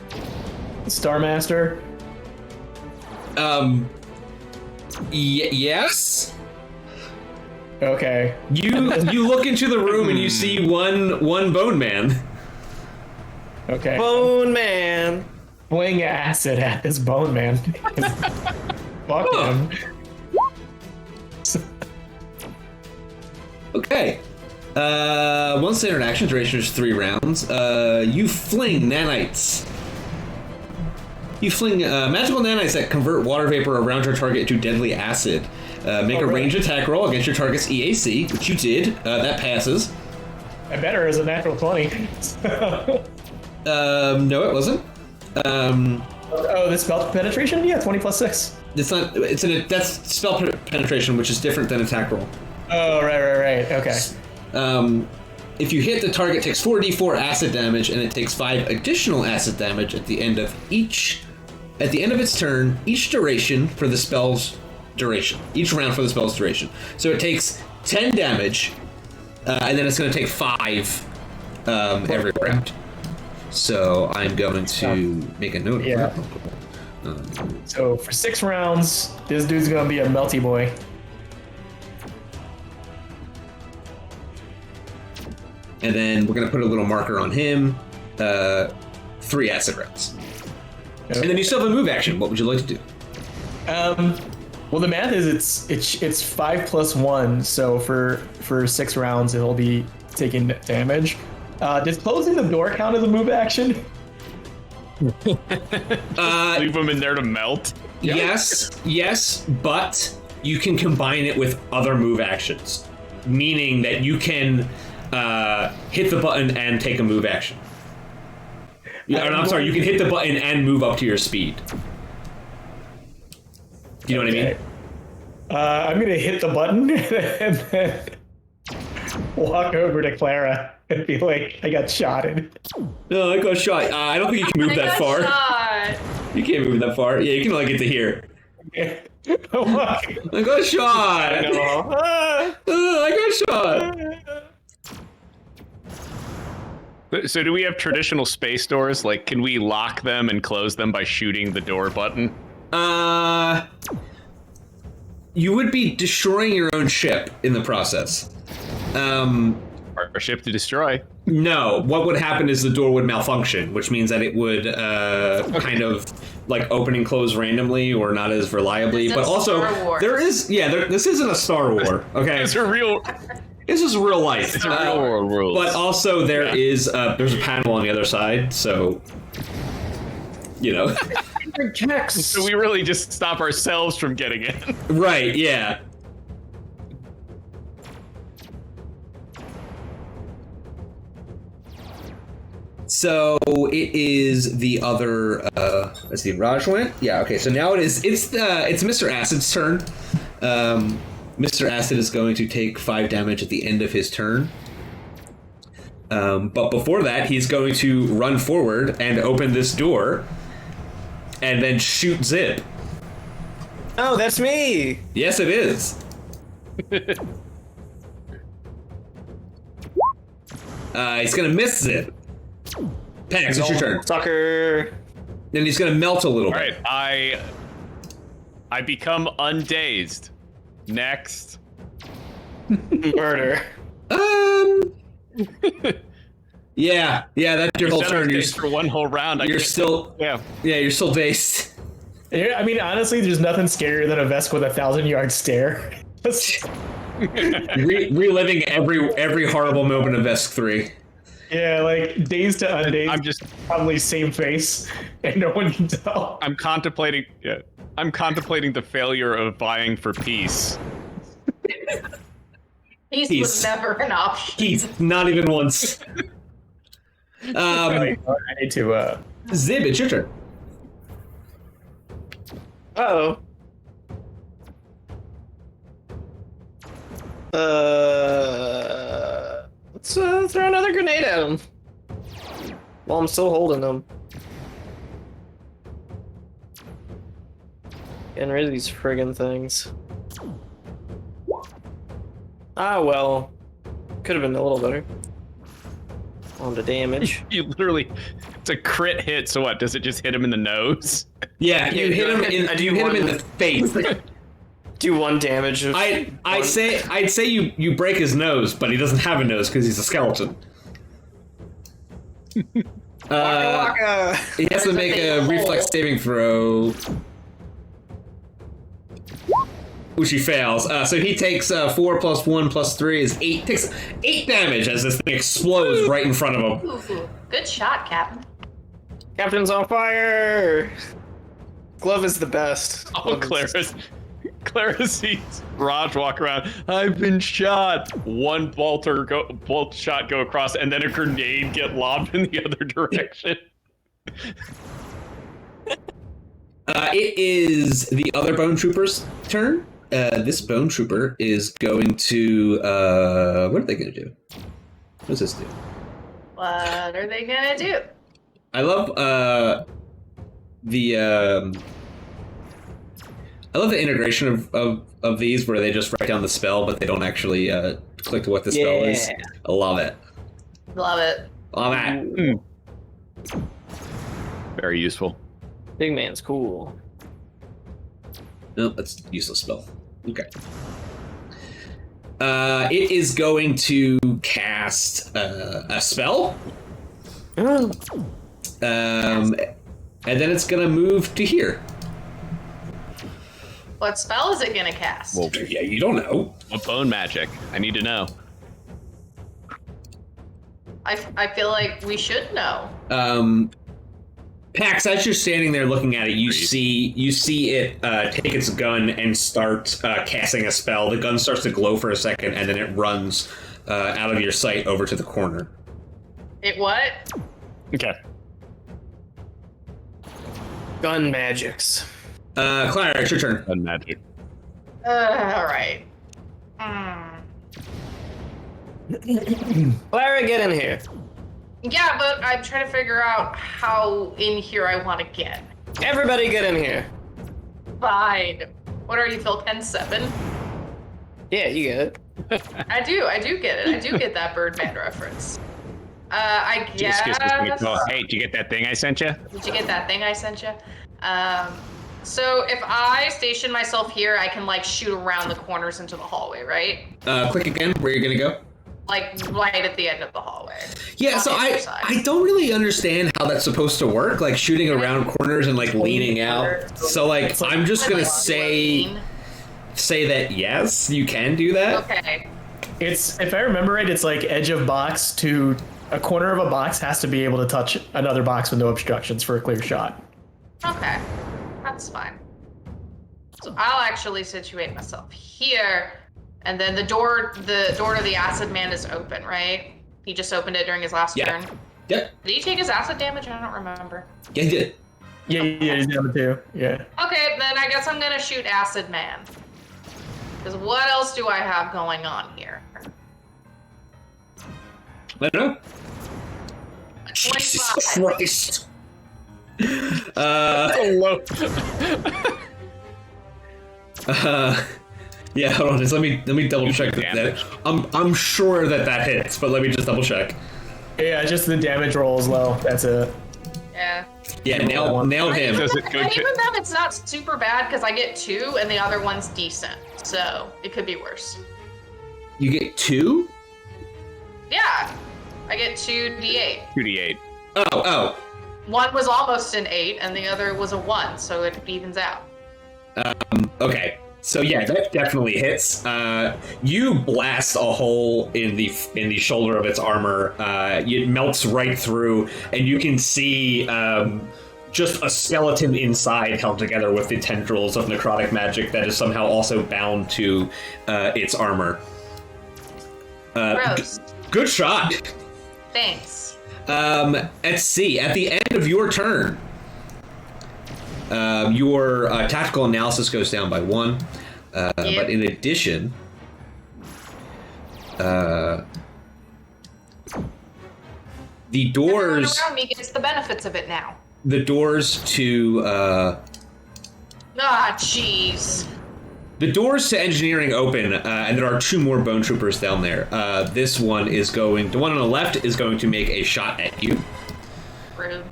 Star Master? Yes. Okay. You look into the room and you see one bone man. Okay. Bone man. Fling acid at this bone man. Fuck him. Okay. One standard action, duration is 3 rounds. You fling nanites. You fling magical nanites that convert water vapor around your target to deadly acid. Make a ranged attack roll against your target's EAC, which you did. That passes. I better as a natural 20. No, it wasn't. The spell penetration? Yeah, 20 plus 6. It's not. That's spell penetration, which is different than attack roll. Oh, right. Okay. If you hit, the target takes 4d4 acid damage, and it takes 5 additional acid damage at the end of its turn, each duration for the spell's duration. Each round for the spell's duration. So it takes 10 damage, and then it's going to take 5 every round. So I'm going to make a note of that. So for 6 rounds, this dude's going to be a melty boy. And then we're going to put a little marker on him. 3 acid rounds. Okay. And then you still have a move action. What would you like to do? Well, the math is it's 5 plus 1. So for 6 rounds, it'll be taking damage. Does closing the door count as a move action? Leave them in there to melt? Yes, but you can combine it with other move actions. meaning that you can hit the button and take a move action. Yeah, I'm sorry, you can hit the button and move up to your speed. Do you know what I mean? I'm gonna hit the button and then walk over to Clara and be like, I got shotted. No, I got shot. I don't think you can move that far. Shot. You can't move that far. Yeah, you can only get to here. I got shot. I got shot. So do we have traditional space doors? Like, can we lock them and close them by shooting the door button? You would be destroying your own ship in the process. Our ship to destroy. No, what would happen is the door would malfunction, which means that it would kind of like open and close randomly or not as reliably. But also, this isn't a Star War. Okay, It's a real. this is real life. It's a real world rules. But also, there's a panel on the other side, so you know. So we really just stop ourselves from getting in. Right? Yeah. So it is the other. Let's see. Raj went. Yeah. Okay. So now it's Mr. Acid's turn. Mr. Acid is going to take 5 damage at the end of his turn. But before that, he's going to run forward and open this door, and then shoot Zib. Oh, that's me. Yes, it is. He's gonna miss Zib. Pax, it's your turn. Sucker. Then he's gonna melt a little All bit. right, I become undazed. Next. Murder. Yeah, that's your whole turn. You're For one whole round. you're still you're still dazed. I mean, honestly, there's nothing scarier than a Vesk with a 1,000-yard stare. Reliving every horrible moment of Vesk 3. Yeah, like dazed to undazed. I'm just probably same face, and no one can tell. I'm contemplating the failure of vying for peace. Peace Peace. was never an option. He's not even once. I need to. Zib, it's your turn. Uh-oh. Let's throw another grenade at him. While I'm still holding them. Getting rid of these friggin' things. Ah, well. Could have been a little better. On to damage. You literally, it's a crit hit. So what? Does it just hit him in the nose? Yeah, you hit him in the face. Do 1 damage. I'd say you break his nose, but he doesn't have a nose because he's a skeleton. Waka. He has to make a reflex saving throw, which he fails. So he takes 4 + 1 + 3 is 8. Takes 8 damage as this thing explodes right in front of him. Ooh, good shot, Captain. Captain's on fire! Glove is the best. Oh, Clara sees Raj walk around. I've been shot. One bolt shot go across, and then a grenade get lobbed in the other direction. It is the other Bone Trooper's turn. This Bone Trooper is going to... what are they going to do? What does this do? What are they gonna do? I love the integration of these where they just write down the spell, but they don't actually click to what the spell is. I love it. Love it. Love it. Very useful. Big man's cool. No, that's a useless spell. Okay. It is going to cast a spell. And then it's going to move to here. What spell is it gonna cast? Well, Yeah, you don't know. what bone magic? I need to know. I feel like we should know. Pax, as you're standing there looking at it, you see it take its gun and start casting a spell. The gun starts to glow for a second, and then it runs out of your sight over to the corner. It what? Okay. Gun magics. Clara, it's your turn. Gun magic. All right. Clara, get in here. Yeah, but I'm trying to figure out how in here I want to get. Everybody get in here. Fine. What are you, Phil? 10-7? Yeah, you get it. I do get it. I do get that Birdman reference. I guess. Hey, did you get that thing I sent you? Did you get that thing I sent you? So if I station myself here, I can like shoot around the corners into the hallway, right? Click again. Where you're gonna go? Like right at the end of the hallway. Yeah, so I don't really understand how that's supposed to work, like shooting around corners and like leaning out. So like I'm just gonna say that yes, you can do that. Okay. It's, if I remember right, it's like edge of box to a corner of a box has to be able to touch another box with no obstructions for a clear shot. Okay. That's fine. So I'll actually situate myself here, and then the door to the acid man is open, right? He just opened it during his last turn. Yep. Did he take his acid damage? I don't remember. Yeah, he did. Yeah, he's down to 2. Yeah. Okay, then I guess I'm gonna shoot acid man. Because what else do I have going on here? I don't know. Jesus Christ. Yeah, hold on. Just let me double check that. I'm sure that hits, but let me just double check. Yeah, just the damage roll is low. That's it. Yeah. Yeah, nailed him. Does it And go even to- then, it's not super bad because I get 2 and the other one's decent. So it could be worse. You get 2? Yeah. I get 2d8. 2d8. Oh. One was almost an 8 and the other was a 1, so it evens out. Okay. So yeah, that definitely hits. You blast a hole in the shoulder of its armor. It melts right through, and you can see just a skeleton inside, held together with the tendrils of necrotic magic that is somehow also bound to its armor. Gross. Good shot. Thanks. Let's see. At the end of your turn, your tactical analysis goes down by 1. Yep. But in addition, the doors. Everyone around me gets the benefits of it now. The doors to Jeez. the doors to engineering open, and there are 2 more bone troopers down there. The one on the left is going to make a shot at you. Rude.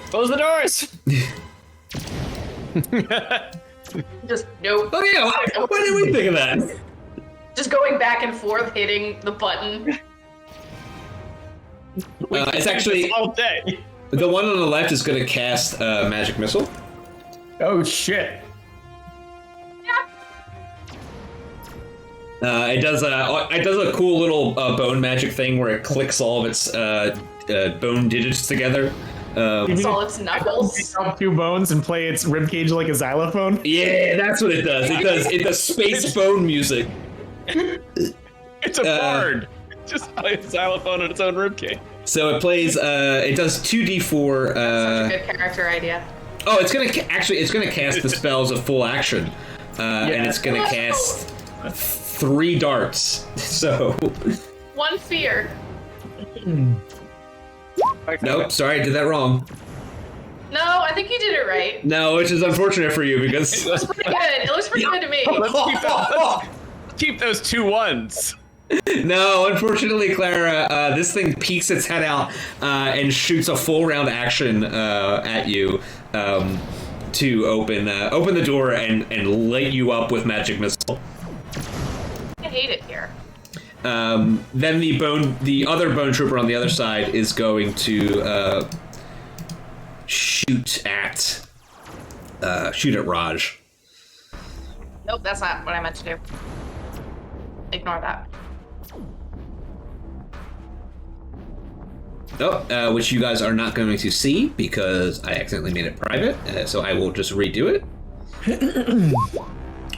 Close the doors. Just nope. Oh yeah, why did we think of that? Just going back and forth, hitting the button. It's actually all day. the one on the left is going to cast magic missile. Oh shit. It does a cool little bone magic thing where it clicks all of its bone digits together. It's all its knuckles. Take off 2 bones and play its ribcage like a xylophone. Yeah, that's what it does. It does space bone music. It's a bard. Just play a xylophone on its own ribcage. So it plays. It does 2d4. Such a good character idea. Oh, it's gonna cast the spells of full action, and it's gonna cast 3 darts. So. 1 fear. Nope. Sorry, I did that wrong. No, I think you did it right. No, which is unfortunate for you because. It looks pretty good. It looks pretty good to me. Let's keep those 2 1s. No, unfortunately, Clara, this thing peeks its head out and shoots a full round action at you to open the door and light you up with magic missile. I hate it here. Then the other bone trooper on the other side is going to shoot at Raj. Nope, that's not what I meant to do. Ignore that. which you guys are not going to see because I accidentally made it private. So I will just redo it.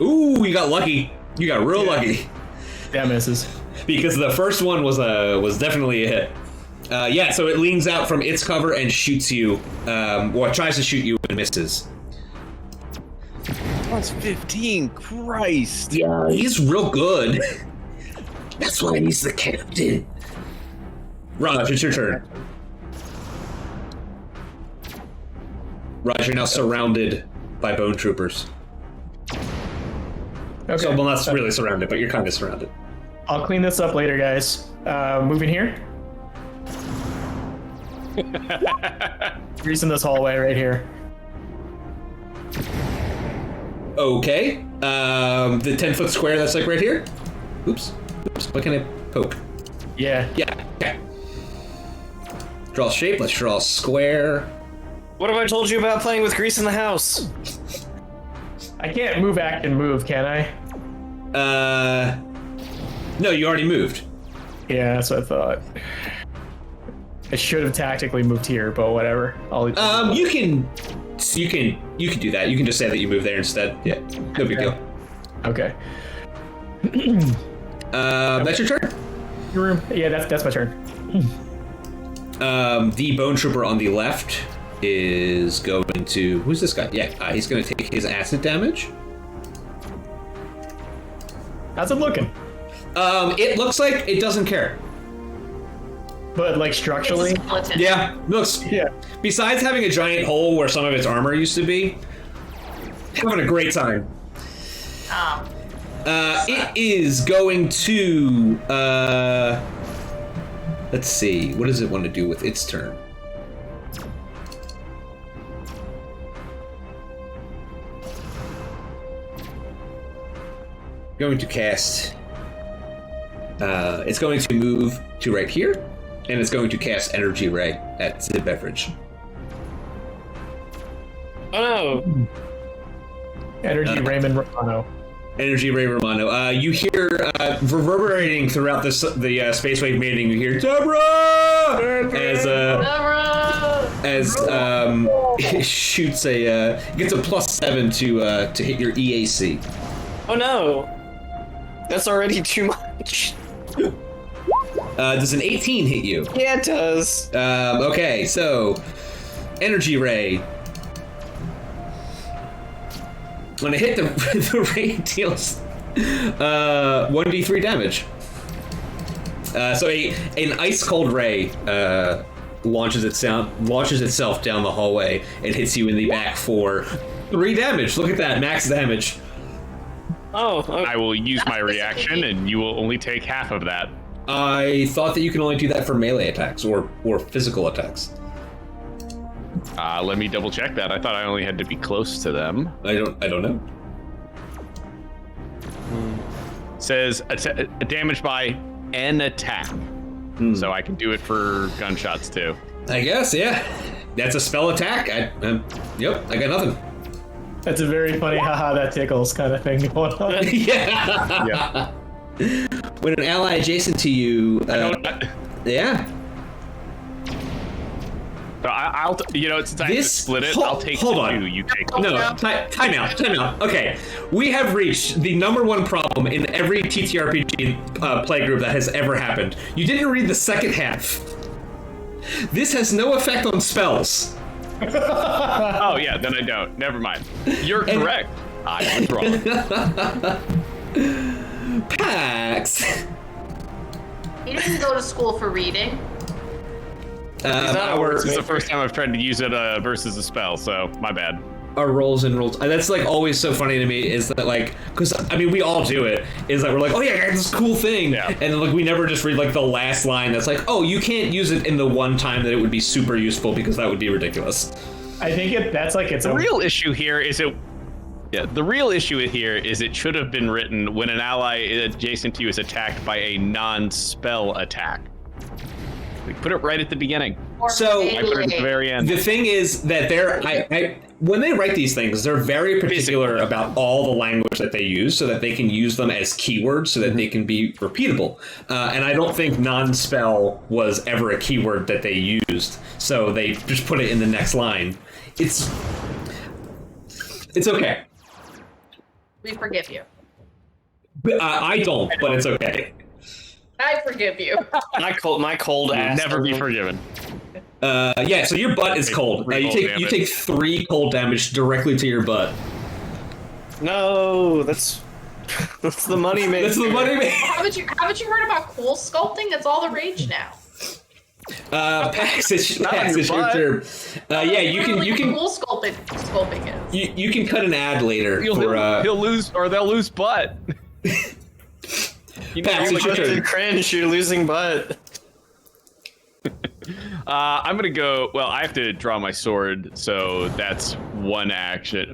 Ooh, you got lucky. You got real lucky. That misses. Because the first one was definitely a hit. Yeah, so it leans out from its cover and shoots you. It tries to shoot you and misses. Plus 15, Christ. Yeah, he's real good. That's why he's the captain. Raj, it's your turn. Raj, you're now surrounded by bone troopers. Okay. So, well, not really surrounded, but you're kind of surrounded. I'll clean this up later, guys. Moving here. Greasing this hallway right here. Okay. The 10-foot square that's like right here. Oops. What can I poke? Yeah. Yeah. Okay. Draw a shape. Let's draw a square. What have I told you about playing with grease in the house? I can't move, act, and move, can I? No, you already moved. Yeah, that's what I thought. I should have tactically moved here, but whatever. You can do that. You can just say that you moved there instead. Yeah, no big deal. Okay. That's your turn. Your room. Yeah, that's my turn. The bone trooper on the left is going to. Who's this guy? Yeah, he's going to take his acid damage. How's it looking? It looks like it doesn't care. But like structurally. Yeah, looks. Yeah. Besides having a giant hole where some of its armor used to be, having a great time. It is going to. Let's see. What does it want to do with its turn? Going to cast. It's going to move to right here, and it's going to cast Energy Ray at the beverage. Oh no! Energy Raymond Romano. Energy Ray Romano. You hear reverberating throughout the Space Wave meeting. You hear Deborah as it shoots gets a +7 to hit your EAC. Oh no! That's already too much. Does an 18 hit you? Yeah, it does. Okay, so Energy Ray. When it hit the ray deals 1d3 damage. So an ice cold ray launches itself down the hallway and hits you in the back for 3 damage. Look at that, max damage. Oh, okay. I will use my reaction, and you will only take half of that. I thought that you can only do that for melee attacks or physical attacks. Let me double check that. I thought I only had to be close to them. I don't know. Says damage by an attack. So I can do it for gunshots too. I guess, yeah. That's a spell attack. Yep, I got nothing. That's a very funny haha that tickles kind of thing going on. Yeah. When an ally adjacent to you, yeah. So I'll since I have to split it, I'll take hold the on. 2. You take No, time out. Okay, we have reached the #1 problem in every TTRPG play group that has ever happened. You didn't read the second half. This has no effect on spells. Oh yeah, then I don't. Never mind. You're correct. I was wrong. Pax. You didn't go to school for reading. This is the first time I've tried to use it versus a spell, so my bad. Our rolls and rules. That's like always so funny to me is that like, because I mean we all do it. Is that we're like, oh yeah, I got this cool thing, Yeah. And like we never just read like the last line. That's like, oh, you can't use it in the one time that it would be super useful because that would be ridiculous. I think that's like it's The real issue here is it. Yeah, the real issue here is it should have been written when an ally adjacent to you is attacked by a non-spell attack. We put it right at the beginning. So I put it at the very end. The thing is that when they write these things, they're very particular about all the language that they use so that they can use them as keywords so that they can be repeatable. And I don't think non-spell was ever a keyword that they used, so they just put it in the next line. It's okay. We forgive you. I don't, but it's okay. I forgive you. My cold You'll ass. never be forgiven. Yeah, so your butt is cold. You take 3 cold damage directly to your butt. No, that's the money man. That's the money man. Haven't you heard about cool sculpting? It's all the rage now. Pax, it's your butt. turn. Yeah, you can Cool sculpting is. you can cut an ad later for He'll lose, or they'll lose butt. Pax, it's your turn. Cringe, you're losing butt. I'm gonna go. Well, I have to draw my sword, so that's one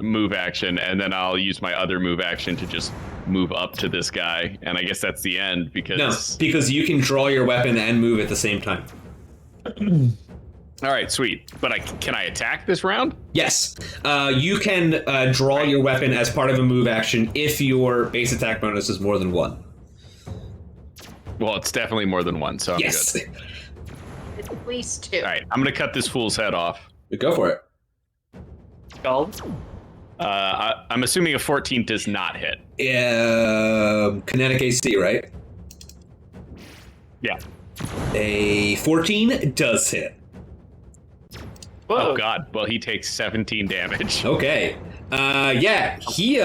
move action, and then I'll use my other move action to just move up to this guy, and I guess that's the end because because you can draw your weapon and move at the same time. All right, sweet. But can I attack this round? Yes, you can draw your weapon as part of a move action if your base attack bonus is more than 1. Well, it's definitely more than 1, so I'm Yes, good. It's at least 2. All right, I'm gonna cut this fool's head off. go for it. Gold. I'm assuming a 14 does not hit. Kinetic AC, right? Yeah. A 14 does hit. Whoa. Oh God. Well, he takes 17 damage. Okay. Yeah, he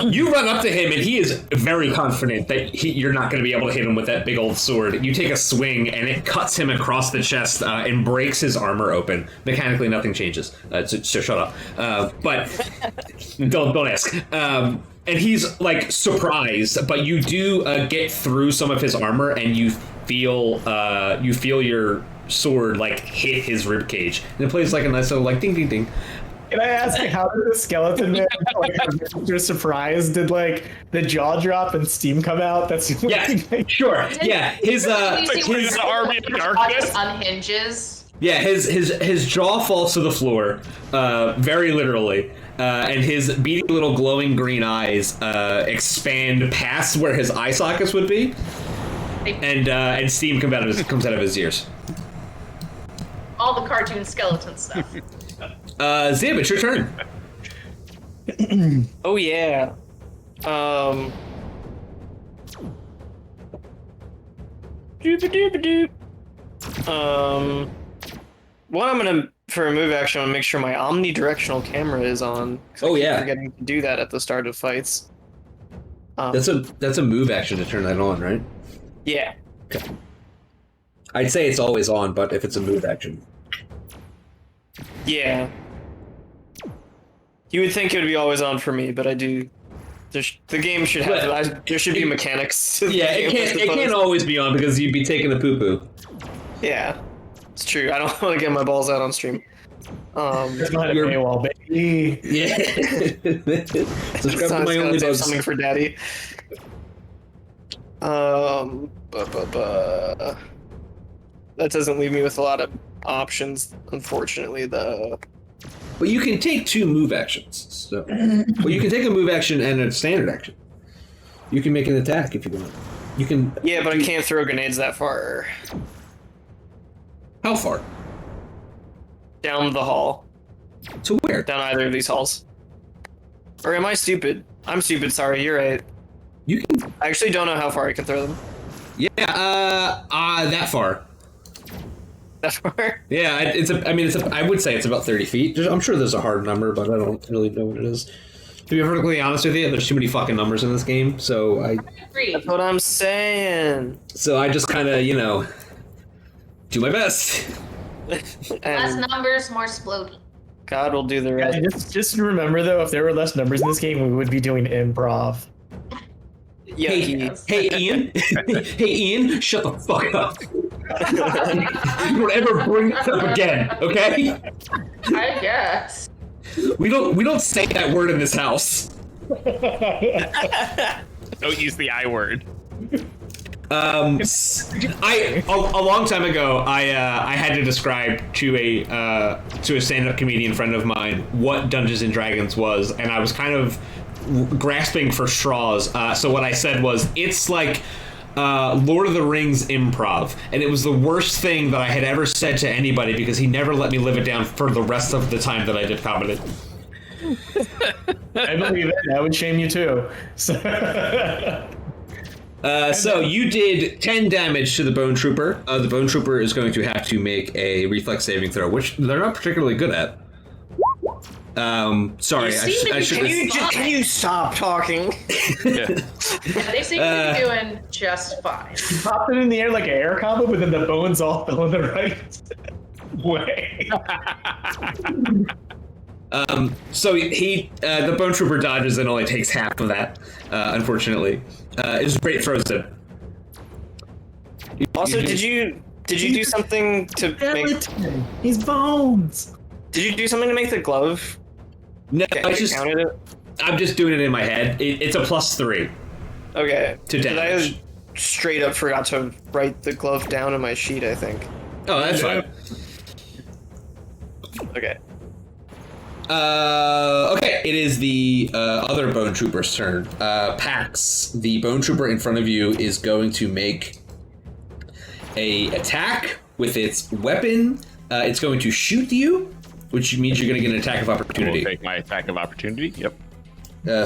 you run up to him and he is very confident that you're not going to be able to hit him with that big old sword. You take a swing and it cuts him across the chest and breaks his armor open. Mechanically, nothing changes. So shut up. But don't ask. And he's like surprised, but you do get through some of his armor and you feel your sword like hit his ribcage, and it plays like a nice little like ding ding ding. Can I ask, how did the skeleton man, like, you're surprised? Did like the jaw drop and steam come out? That's the only Yeah, thing sure. Yeah, his his army of darkness unhinges. yeah, his jaw falls to the floor, very literally, and his beady little glowing green eyes expand past where his eye sockets would be, and steam comes out of his ears. All the cartoon skeleton stuff. Zib, it's your turn. Oh yeah. What I'm gonna for a move action, I'm gonna make sure my omnidirectional camera is on. Oh yeah, forgetting to do that at the start of fights. that's a move action to turn that on, right? Yeah. Okay. I'd say it's always on, but if it's a move action. Yeah. You would think it would be always on for me, but I do. The game should have. There should be mechanics. To the Yeah, game, it can't always be on because you'd be taking a poo poo. Yeah, it's true. I don't want to get my balls out on stream. It's not a paywall, baby. Yeah. Subscribe to my only bugs. Something for daddy. That doesn't leave me with a lot of options, unfortunately. Though. But you can take 2 move actions. So, well, you can take a move action and a standard action. You can make an attack if you want. You can. Yeah, but I can't throw grenades that far. How far? Down the hall. To where? Down either of these halls. Or am I stupid? I'm stupid. Sorry, you're right. You can. I actually don't know how far I can throw them. Yeah. That far. That far? Yeah. I would say it's about 30 feet. I'm sure there's a hard number, but I don't really know what it is. To be perfectly honest with you, there's too many fucking numbers in this game, so That's what I'm saying. So I just kind of, do my best. Less numbers, more sploding. God will do the rest. Yeah, just remember though, if there were less numbers in this game, we would be doing improv. Yeah. Hey, Ian. Hey, Ian, shut the fuck up. Don't ever bring this up again, okay? I guess. We don't say that word in this house. Don't use the I word. A long time ago, I had to describe to a stand-up comedian friend of mine what Dungeons and Dragons was, and I was kind of grasping for straws. So what I said was, it's like Lord of the Rings improv, and it was the worst thing that I had ever said to anybody because he never let me live it down for the rest of the time that I did comedy. I believe it. I would shame you too. So you did 10 damage to the Bone Trooper. The Bone Trooper is going to have to make a reflex saving throw, which they're not particularly good at. Sorry, Can you stop talking? Yeah, they seem to be doing just fine. He popped it in the air like an air combo, but then the bones all fell in the right way. So the Bone Trooper dodges and only takes half of that, unfortunately. His rate throws it. Also, did you do something to make? He's bones. Did you do something to make the glove? No, Counted it. I'm just doing it in my head. It's a +3. Okay. To damage. I straight up forgot to write the glove down on my sheet, I think. Oh, that's fine. Okay. Okay, it is the other Bone Trooper's turn. Pax, the Bone Trooper in front of you, is going to make a attack with its weapon. It's going to shoot you, which means you're going to get an attack of opportunity. We'll take my attack of opportunity. Yep.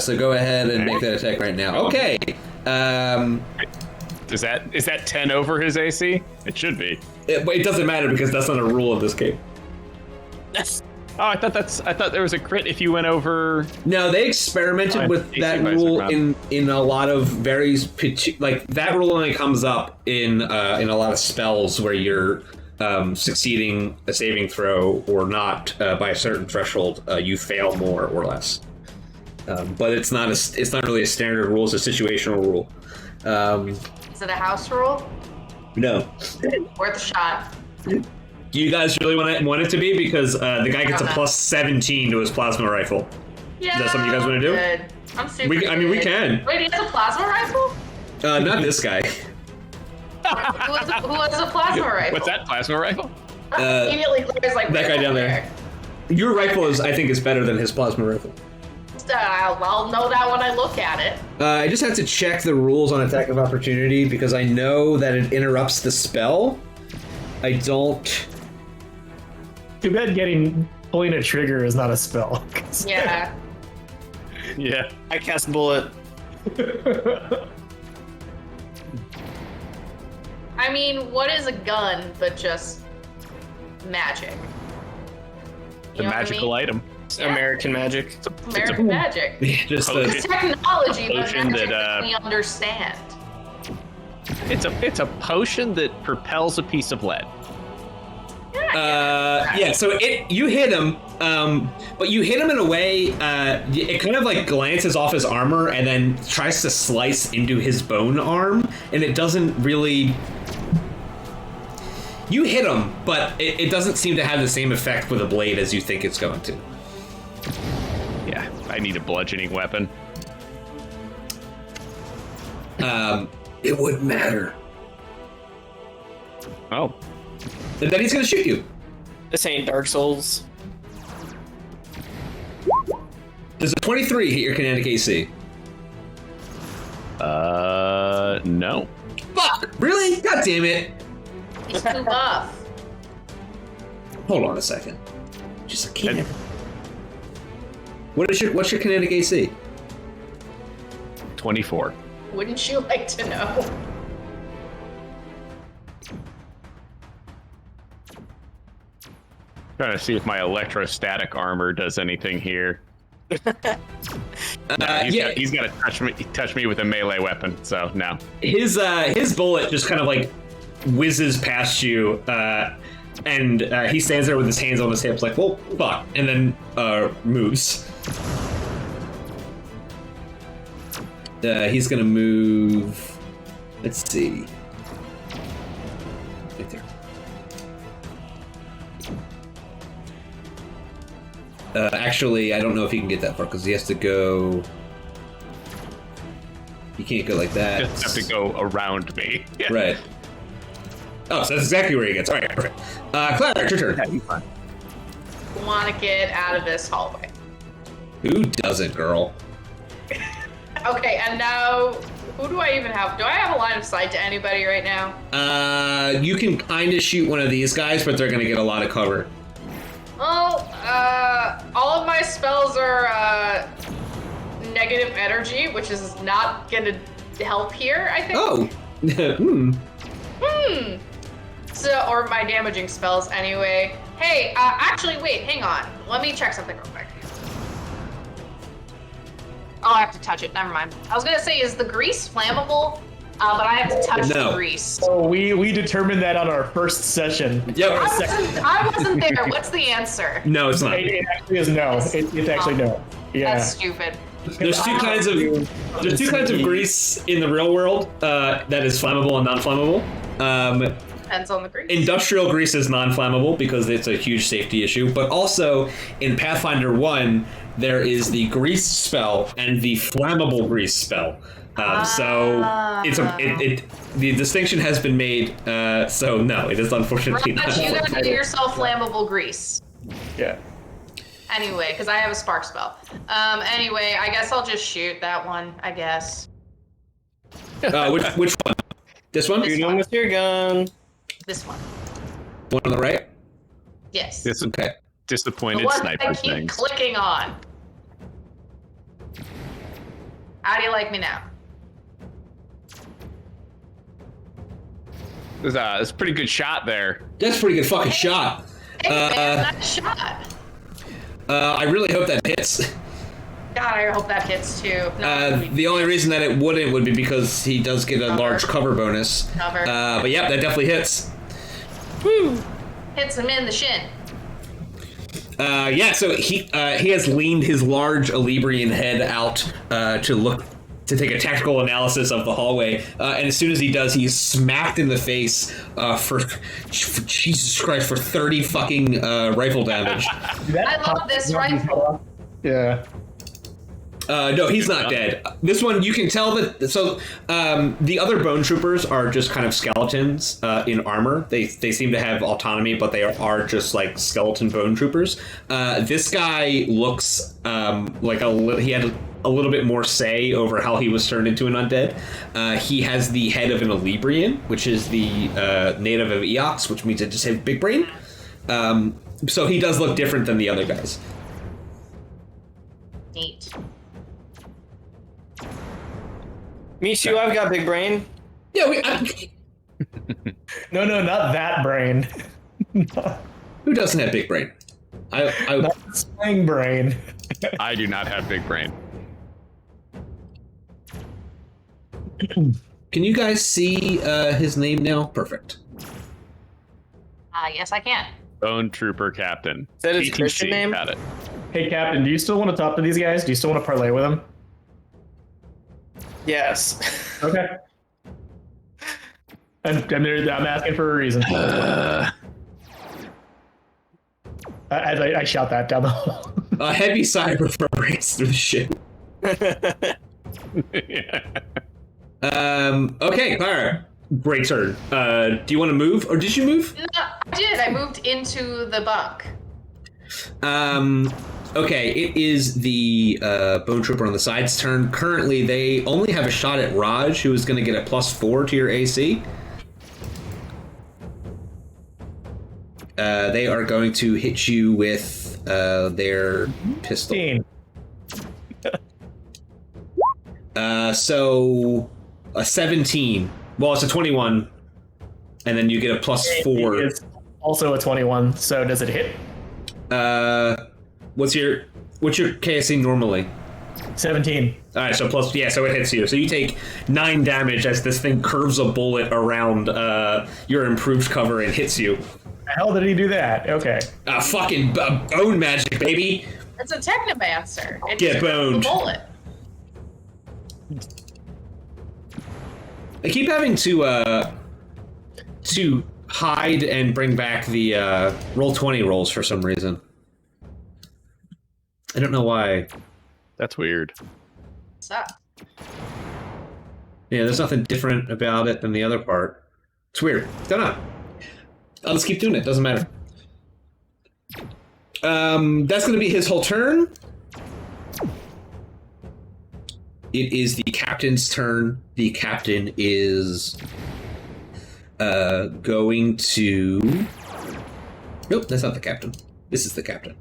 So go ahead and make that attack right now. Okay. Is that 10 over his AC? It should be. It doesn't matter because that's not a rule of this game. Oh, I thought there was a crit if you went over. No, they experimented with that rule in a lot of very like that rule only comes up in a lot of spells where you're succeeding a saving throw or not by a certain threshold, you fail more or less. But it's not really a standard rule; it's a situational rule. Is it a house rule? No. Worth a shot. Do you guys really want it to be? Because the guy gets a +17 to his plasma rifle. Yeah. Is that something you guys want to do? Good. I'm super We can. Wait, he has a plasma rifle? Not this guy. Who has a plasma rifle? What's that plasma rifle? Immediately Claire's like, That guy down there. Your rifle I think is better than his plasma rifle. I'll know that when I look at it. I just have to check the rules on attack of opportunity because I know that it interrupts the spell. I don't. Too bad pulling a trigger is not a spell. Yeah. Yeah. I cast bullet. I mean, what is a gun but just magic? The magical item. Yeah. American magic. American magic. Just It's technology, but potion magic that, we understand. It's a potion that propels a piece of lead. Yeah, so you hit him, but you hit him in a way, it kind of like glances off his armor and then tries to slice into his bone arm, and it doesn't really... You hit him, but it doesn't seem to have the same effect with a blade as you think it's going to. Yeah, I need a bludgeoning weapon. It wouldn't matter. Oh. And then he's going to shoot you. This ain't Dark Souls. Does a 23 hit your kinetic AC? No. Fuck! Really? God damn it! He's too buff. Hold on a second. Just a kinetic. What's your kinetic AC? 24. Wouldn't you like to know? Trying to see if my electrostatic armor does anything here. He's got to touch me with a melee weapon, so no. His bullet just kind of like whizzes past you, and he stands there with his hands on his hips, like, well, fuck, and then moves. He's gonna move. Let's see. Right there. Actually, I don't know if he can get that far because he has to go. You can't go like that. Just have to go around me. Right. Oh, so that's exactly where he gets. All right, perfect. Clara, it's your turn. Want to get out of this hallway. Who doesn't, girl? Okay, and now, who do I even have? Do I have a line of sight to anybody right now? You can kind of shoot one of these guys, but they're going to get a lot of cover. Well, all of my spells are negative energy, which is not gonna help here, I think. Oh. So, or my damaging spells anyway. Hey, actually, wait, hang on. Let me check something real quick. Oh, I have to touch it. Never mind. I was gonna say, is the grease flammable? But I have to touch the grease. Oh, we determined that on our first session. Yep. I wasn't there. What's the answer? No, it's not. It actually is no. It's actually no. Yeah. That's stupid. There's two kinds of grease in the real world that is flammable and non-flammable. Depends on the grease. Industrial grease is non-flammable because it's a huge safety issue, but also in Pathfinder 1, there is the grease spell and the flammable grease spell. So the distinction has been made. So no, it is unfortunately not. But you gotta do yourself flammable grease. Yeah. Anyway, because I have a spark spell. Anyway, I guess I'll just shoot that one, I guess. Which one? This one? Shoot him with your gun. This one. One on the right? Yes. This Okay. The disappointed one sniper I keep things. clicking on. How do you like me now? It's a pretty good shot there. That's a pretty good fucking shot. Hey, man, nice shot. I really hope that hits. God, I hope that hits too. No, The only reason that it wouldn't would be because he does get a large cover bonus. But yeah, that definitely hits. Woo! Hits him in the shin. Yeah, so he has leaned his large Alibrian head out to take a tactical analysis of the hallway, and as soon as he does, he's smacked in the face for Jesus Christ, for 30 fucking rifle damage. I love this rifle. Yeah. No, he's not dead. This one, you can tell that. So the other bone troopers are just kind of skeletons in armor. They seem to have autonomy, but they are just like skeleton bone troopers. This guy looks like he had a little bit more say over how he was turned into an undead. He has the head of an Alibrian, which is the native of Eox, which means it just has big brain. So he does look different than the other guys. Neat. Me too, I've got big brain. Yeah, No, not that brain. who doesn't have big brain? Not slang brain. I do not have big brain. Can you guys see his name now? Perfect. Yes, I can. Bone Trooper Captain. Is that his PTC, Christian name? Got it. Hey, Captain, do you still want to talk to these guys? Do you still want to parlay with them? Yes. Okay. I'm asking for a reason. I shout that down the hall. A heavy sigh reverberates through the ship. Okay, Clara. Great turn. Do you want to move, or did you move? No, I did. I moved into the bunk. Okay, it is the Bone Trooper on the side's turn. Currently, they only have a shot at Raj, who is going to get a +4 to your AC. They are going to hit you with their pistol. So a 17. Well, it's a 21, and then you get a +4. It's also a 21. So does it hit? What's your KSC normally? 17. All right, so so it hits you. So you take 9 damage as this thing curves a bullet around your improved cover and hits you. The hell did he do that? Okay. Fucking bone magic, baby. It's a technomancer. It Get just hits boned. the bullet. I keep having to hide and bring back the roll 20 rolls for some reason. I don't know why. That's weird. What's up? Yeah, there's nothing different about it than the other part. It's weird. Don't know. I'll just keep doing it. Doesn't matter. That's going to be his whole turn. It is the captain's turn. The captain is going to... Nope, that's not the captain. This is the captain.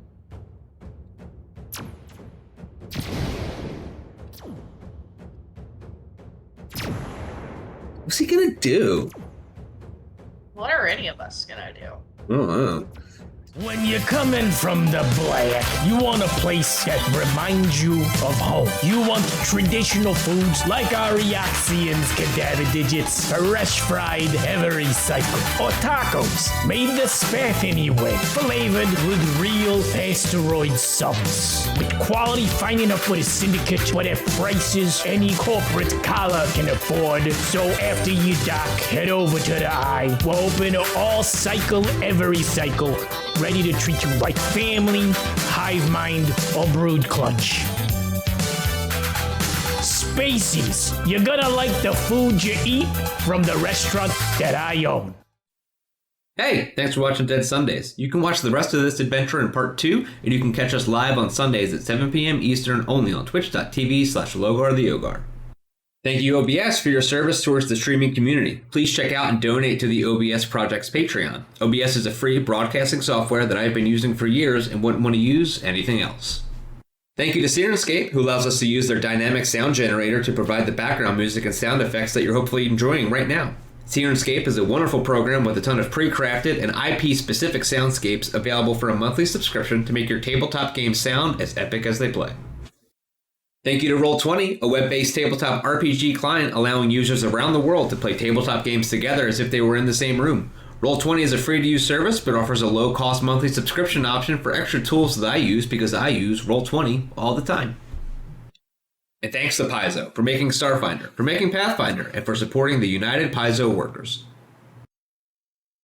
What's he gonna do? What are any of us gonna do? Oh, When you're coming from the black, you want a place that reminds you of home. You want traditional foods like our Reaxians cadaver digits, fresh fried, every cycle, or tacos made the Spartan way, flavored with real asteroid sauce. With quality fine enough for the syndicate, but at prices any corporate collar can afford. So after you dock, head over to the eye. We're open to all cycle, every cycle. Ready to treat you like family, hive mind, or brood clutch. Spacies, you're gonna like the food you eat from the restaurant that I own. hey, thanks for watching Dead Sundays. You can watch the rest of this adventure in part 2, and you can catch us live on Sundays at 7 p.m. Eastern only on twitch.tv/LogarTheOgar. Thank you, OBS, for your service towards the streaming community. Please check out and donate to the OBS Project's Patreon. OBS is a free broadcasting software that I've been using for years and wouldn't want to use anything else. Thank you to Sirenscape, who allows us to use their dynamic sound generator to provide the background music and sound effects that you're hopefully enjoying right now. Sirenscape is a wonderful program with a ton of pre-crafted and IP-specific soundscapes available for a monthly subscription to make your tabletop games sound as epic as they play. Thank you to Roll20, a web-based tabletop RPG client allowing users around the world to play tabletop games together as if they were in the same room. Roll20 is a free-to-use service, but offers a low-cost monthly subscription option for extra tools that I use because I use Roll20 all the time. And thanks to Paizo for making Starfinder, for making Pathfinder, and for supporting the United Paizo workers.